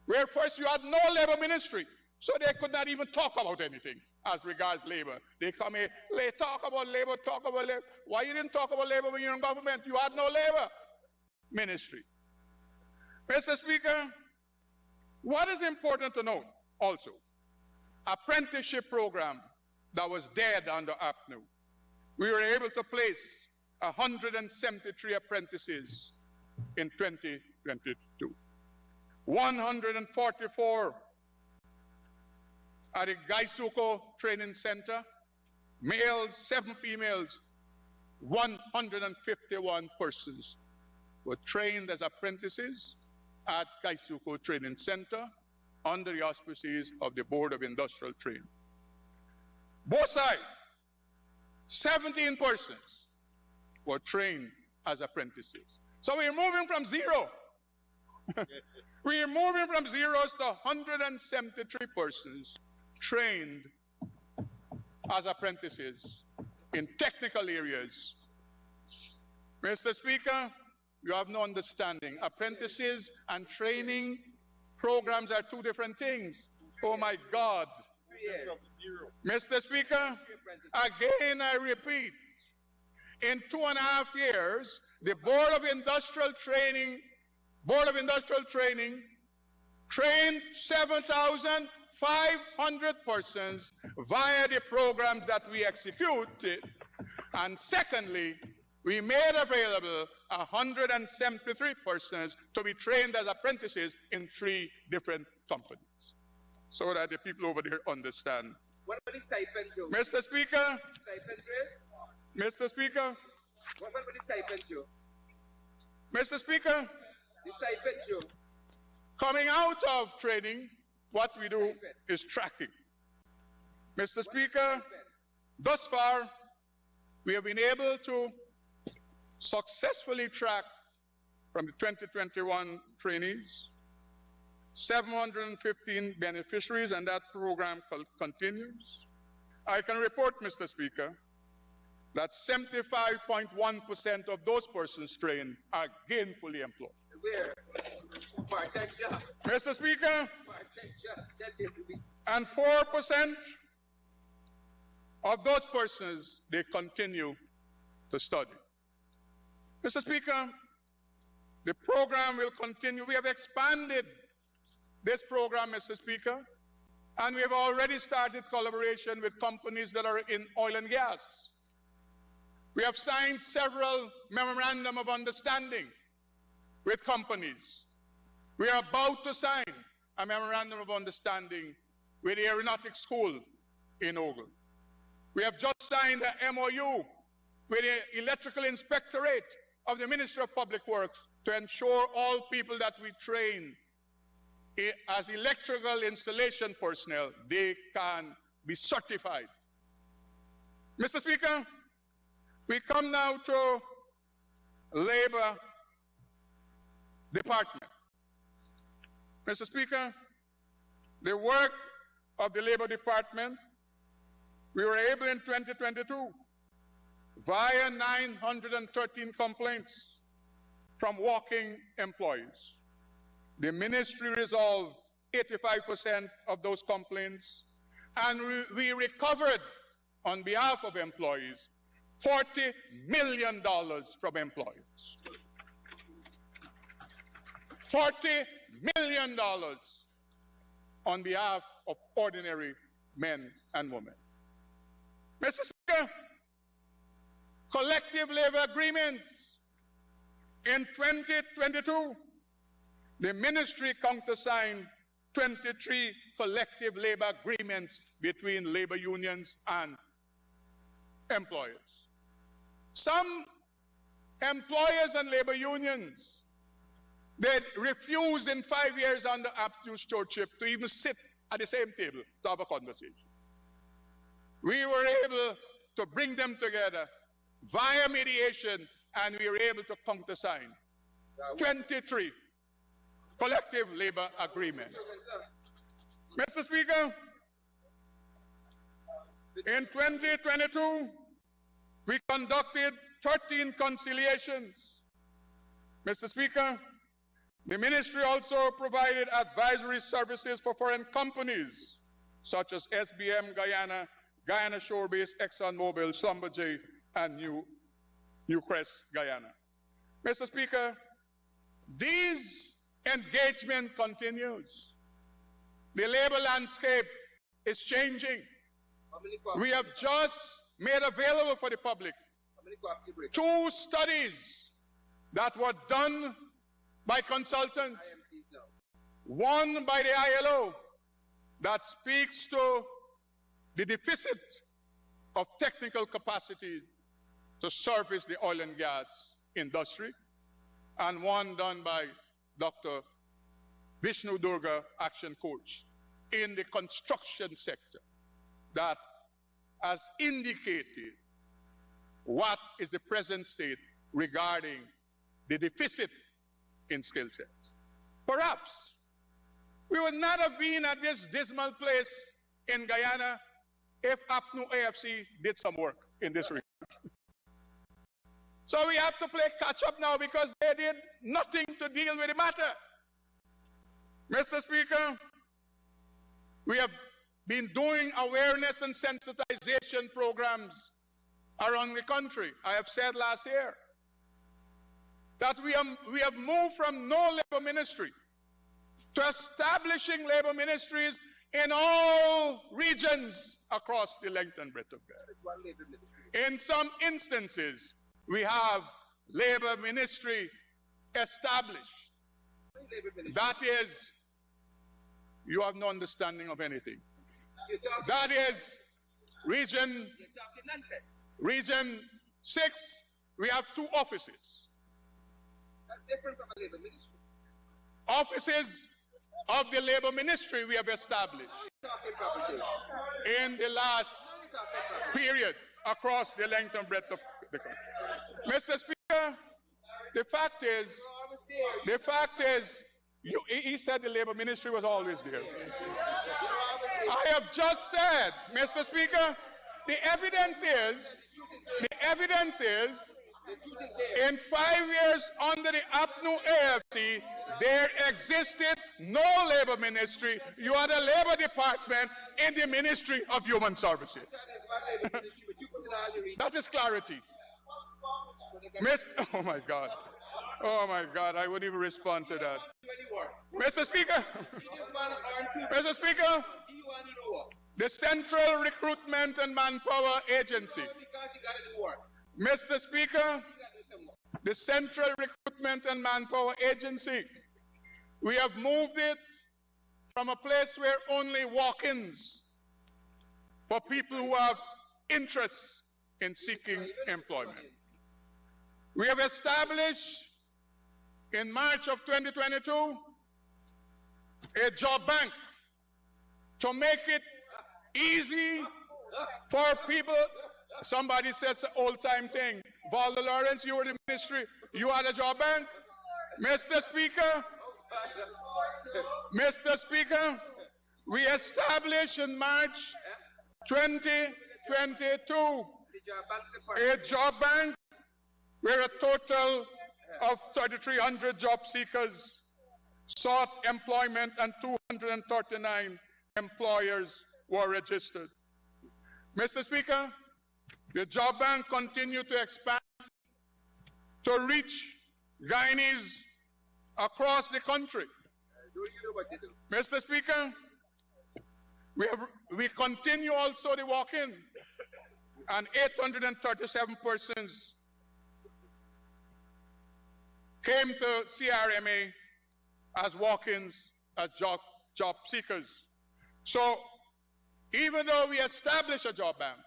where first you had no labor ministry, so they could not even talk about anything as regards labor. They come here, they talk about labor, talk about labor. Why you didn't talk about labor when you're in government? You had no labor ministry. Mr. Speaker, what is important to note also, apprenticeship program that was dead under APNU, we were able to place 173 apprentices in 2022. 144 at the Gaisuko Training Center, males, 7 females, 151 persons were trained as apprentices at Gaisuko Training Center under the auspices of the Board of Industrial Training. Bosai, 17 persons were trained as apprentices. So we're moving from zero. We are moving from zeros to 173 persons trained as apprentices in technical areas. Mr. Speaker, you have no understanding. Apprentices and training programs are 2 different things. Oh my God. Mr. Speaker, again I repeat, in 2.5 years, the Board of Industrial Training Board of Industrial Training trained 7,500 persons via the programs that we executed. And secondly, we made available 173 persons to be trained as apprentices in 3 different companies, so that the people over there understand. What about the stipend, Joe? Mr. Speaker, Stipends, Chris? Mr. Speaker, What about the stipend, Joe? Mr. Speaker, The stipend, Joe. coming out of training, what we do is tracking. Mr. Speaker, thus far, we have been able to successfully track from the 2021 trainees 715 beneficiaries, and that program continues. I can report, Mr. Speaker, that 75.1% of those persons trained are gainfully employed. Where? Part-time jobs. Mr. Speaker, Part-time jobs. 10 days a week. and 4% of those persons, they continue to study. Mr. Speaker, the program will continue. We have expanded this program, Mr. Speaker, and we have already started collaboration with companies that are in oil and gas. We have signed several memorandum of understanding with companies. We are about to sign a memorandum of understanding with the Aeronautics School in Ogle. We have just signed an MOU with the Electrical Inspectorate of the Ministry of Public Works to ensure all people that we train as electrical installation personnel, they can be certified. Mr. Speaker, we come now to Labor Department. Mr. Speaker, the work of the Labor Department, we were able in 2022, via 913 complaints from walking employees. The ministry resolved 85% of those complaints, and we recovered, on behalf of employees, $40 million from employers. $40 million on behalf of ordinary men and women. Mr. Speaker, collective labor agreements. In 2022, the ministry countersigned 23 collective labor agreements between labor unions and employers. Some employers and labor unions, they refused in 5 years under Abdu stewardship to even sit at the same table to have a conversation. We were able to bring them together via mediation, and we were able to countersign 23 collective labor agreements. Mr. Speaker, in 2022, we conducted 13 conciliations. Mr. Speaker, the ministry also provided advisory services for foreign companies such as SBM Guyana, Guyana Shore-Based, ExxonMobil, Schlumberger, and Newcrest Guyana. Mr. Speaker, this engagement continues. The labor landscape is changing. We have just made available for the public 2 studies that were done by consultants. One by the ILO that speaks to the deficit of technical capacity to service the oil and gas industry, and one done by Dr. Vishnu Durga, action coach, in the construction sector, that has indicated what is the present state regarding the deficit in skill sets. Perhaps we would not have been at this dismal place in Guyana if APNU AFC did some work in this region. So we have to play catch up now because they did nothing to deal with the matter. Mr. Speaker, we have been doing awareness and sensitization programs around the country. I have said last year that we have moved from no labor ministry to establishing labor ministries in all regions across the length and breadth of God. In some instances, we have labor ministry established. That is, you have no understanding of anything. That is region 6, we have 2 offices. That's different from a labor ministry. Offices of the labor ministry we have established in the last period across the length and breadth of the country. Mr. Speaker, the fact is, he said the labor ministry was always there. I have just said, Mr. Speaker, the evidence is, in 5 years under the APNU AFC, there existed no labor ministry. You had a labor department in the Ministry of Human Services. That is clarity. Oh my God. Oh my God, I wouldn't even respond to that. Mr. Speaker, Mr. Speaker, the Central Recruitment and Manpower Agency. Mr. Speaker, the Central Recruitment and Manpower Agency, we have moved it from a place where only walk-ins for people who have interest in seeking employment. We have established in March of 2022 a job bank to make it easy for people. Somebody says an old-time thing. Valda Lawrence, you were the ministry, you had a job bank. Mr. Speaker, we established in March 2022 a job bank where a total of 3,300 job seekers sought employment and 239 employers were registered. Mr. Speaker, the job bank continued to expand to reach Guyanese across the country. Mr. Speaker, we continue also the walk-in, and 837 persons came to CRMA as walk-ins, as job seekers. So even though we established a job bank,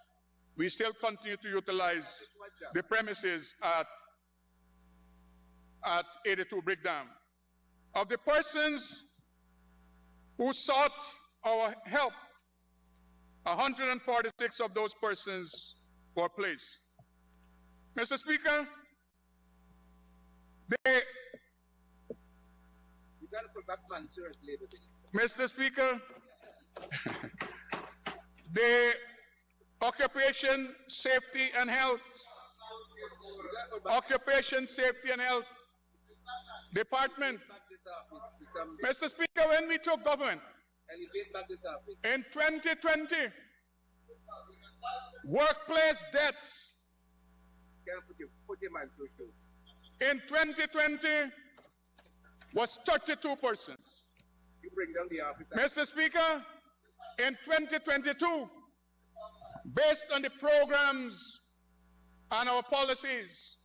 we still continue to utilize the premises at 82 Brick Dam. Of the persons who sought our help, 146 of those persons were placed. Mr. Speaker, Mr. Speaker, the Occupation Safety and Health Department. Mr. Speaker, when we took government in 2020, workplace deaths in 2020 was 32 persons. Mr. Speaker, in 2022, based on the programs and our policies,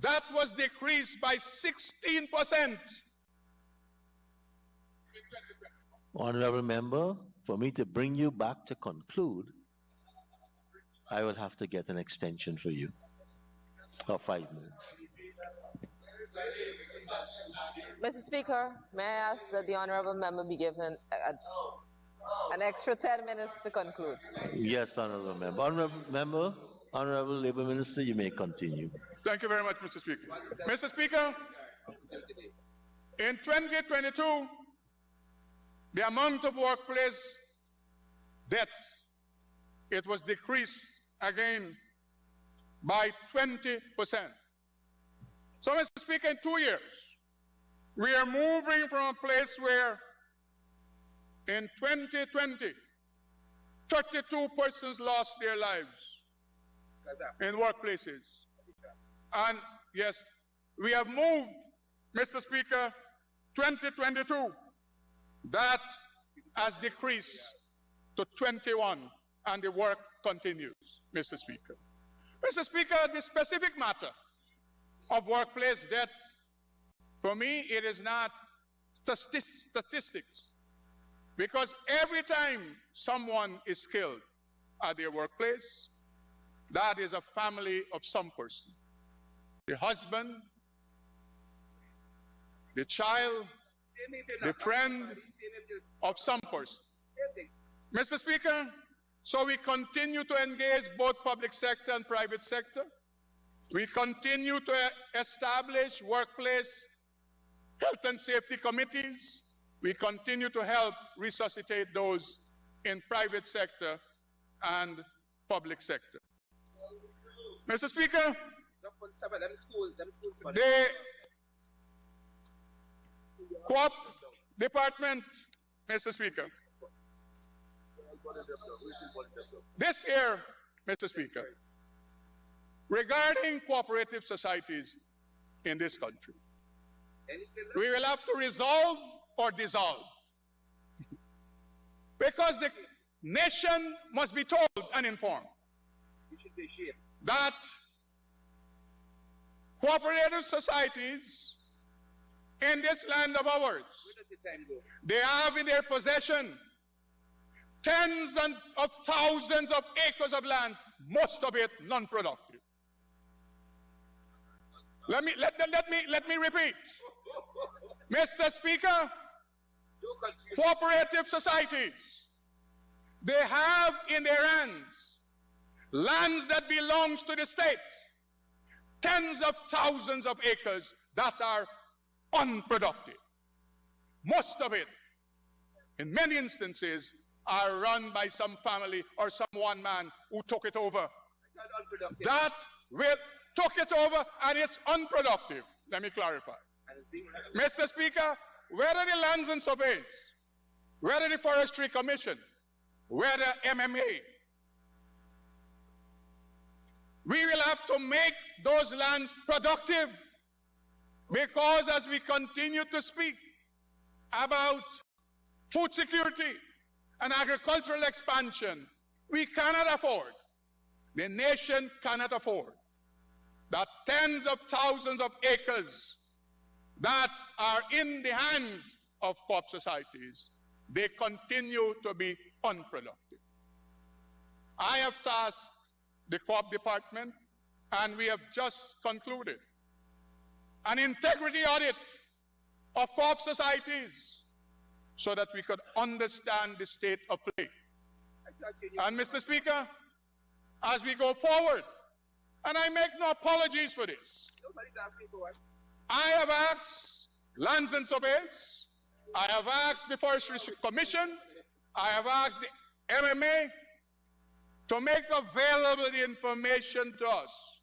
that was decreased by 16%. Honorable member, for me to bring you back to conclude, I will have to get an extension for you of 5 minutes. Mr. Speaker, may I ask that the honorable member be given an extra 10 minutes to conclude? Yes, honorable member. Honorable Labour Minister, you may continue. Thank you very much, Mr. Speaker. Mr. Speaker, in 2022, the amount of workplace deaths, it was decreased again by 20%. So, Mr. Speaker, in 2 years, we are moving from a place where in 2020, 32 persons lost their lives in workplaces. And yes, we have moved, Mr. Speaker, 2022, that has decreased to 21, and the work continues, Mr. Speaker. Mr. Speaker, the specific matter of workplace death, for me, it is not statistics, because every time someone is killed at their workplace, that is a family of some person. The husband, the child, the friend of some person. Mr. Speaker, so we continue to engage both public sector and private sector. We continue to establish workplace health and safety committees. We continue to help resuscitate those in private sector and public sector. Mr. Speaker, the Co-op department, Mr. Speaker, this year, Mr. Speaker, regarding cooperative societies in this country, we will have to resolve or dissolve, because the nation must be told and informed that cooperative societies in this land of ours, they have in their possession tens of thousands of acres of land, most of it non-productive. Let me repeat. Mr. Speaker, cooperative societies, they have in their hands lands that belongs to the state, tens of thousands of acres that are unproductive. Most of it, in many instances, are run by some family or some one man who took it over. That took it over and it's unproductive. Let me clarify. Mr. Speaker, whether the Lands and Surveys, whether the Forestry Commission, whether MMA, we will have to make those lands productive, because as we continue to speak about food security and agricultural expansion, we cannot afford, the nation cannot afford, that tens of thousands of acres that are in the hands of co-op societies, they continue to be unproductive. I have tasked the co-op department, and we have just concluded an integrity audit of co-op societies so that we could understand the state of play. And Mr. Speaker, as we go forward, and I make no apologies for this, Nobody's asking for it. I have asked Lands and Surveys, I have asked the Forestry Commission, I have asked the MMA to make available the information to us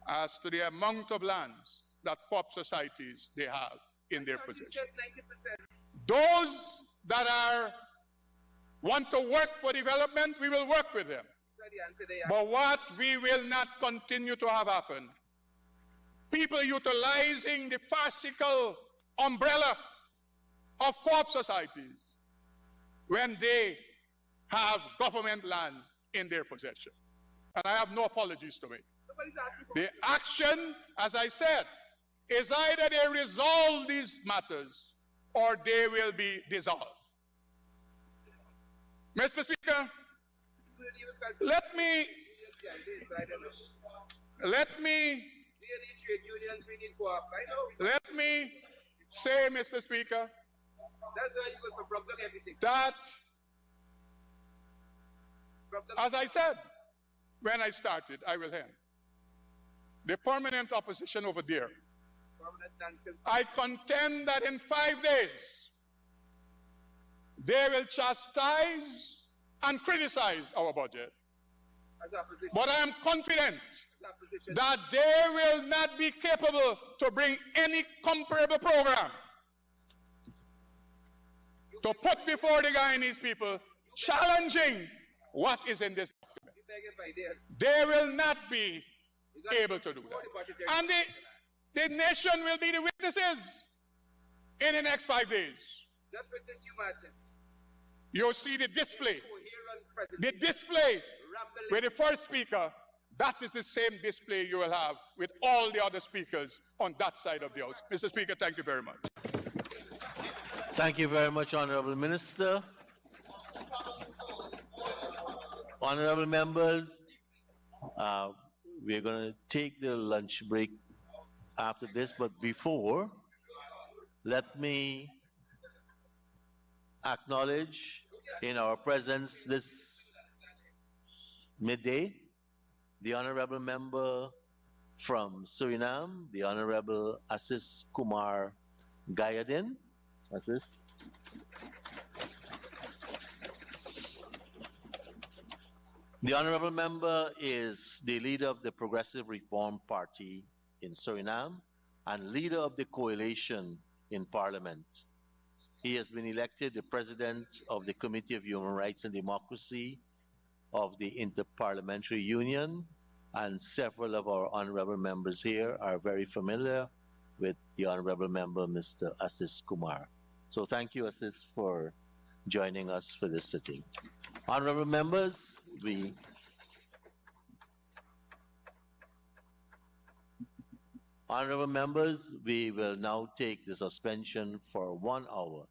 as to the amount of lands that co-op societies they have in their possession. 90%. Those that want to work for development, we will work with them. But what we will not continue to have happen, people utilizing the farcical umbrella of co-op societies when they have government land in their possession. And I have no apologies to make. Nobody's asking for The action, as I said, is either they resolve these matters or they will be dissolved. Mr. Speaker, let me say, Mr. Speaker, that's why you got to everything. that, as I said when I started, I will end. The permanent opposition over there, I contend that in 5 days, they will chastise and criticize our budget. But I am confident that they will not be capable to bring any comparable program to put before the Guyanese people, challenging what is in this document. They will not be able to do that. And The nation will be the witnesses in the next 5 days. Just witness you madness. You'll see the display. Coherent The presentation. display Rambling. with the first speaker, that is the same display you will have with all the other speakers on that side of the House. Mr. Speaker, thank you very much. Thank you very much, Honorable Minister. Honorable members, we're going to take the lunch break after this, but before, let me acknowledge in our presence this midday the Honorable Member from Suriname, the Honorable Assis Kumar Gayadin. Assis. The Honorable Member is the leader of the Progressive Reform Party in Suriname and leader of the coalition in Parliament. He has been elected the President of the Committee of Human Rights and Democracy of the Interparliamentary Union, and several of our honorable members here are very familiar with the Honorable Member, Mr. Assis Kumar. So thank you, Assis, for joining us for this sitting. Honorable members, we will now take the suspension for 1 hour.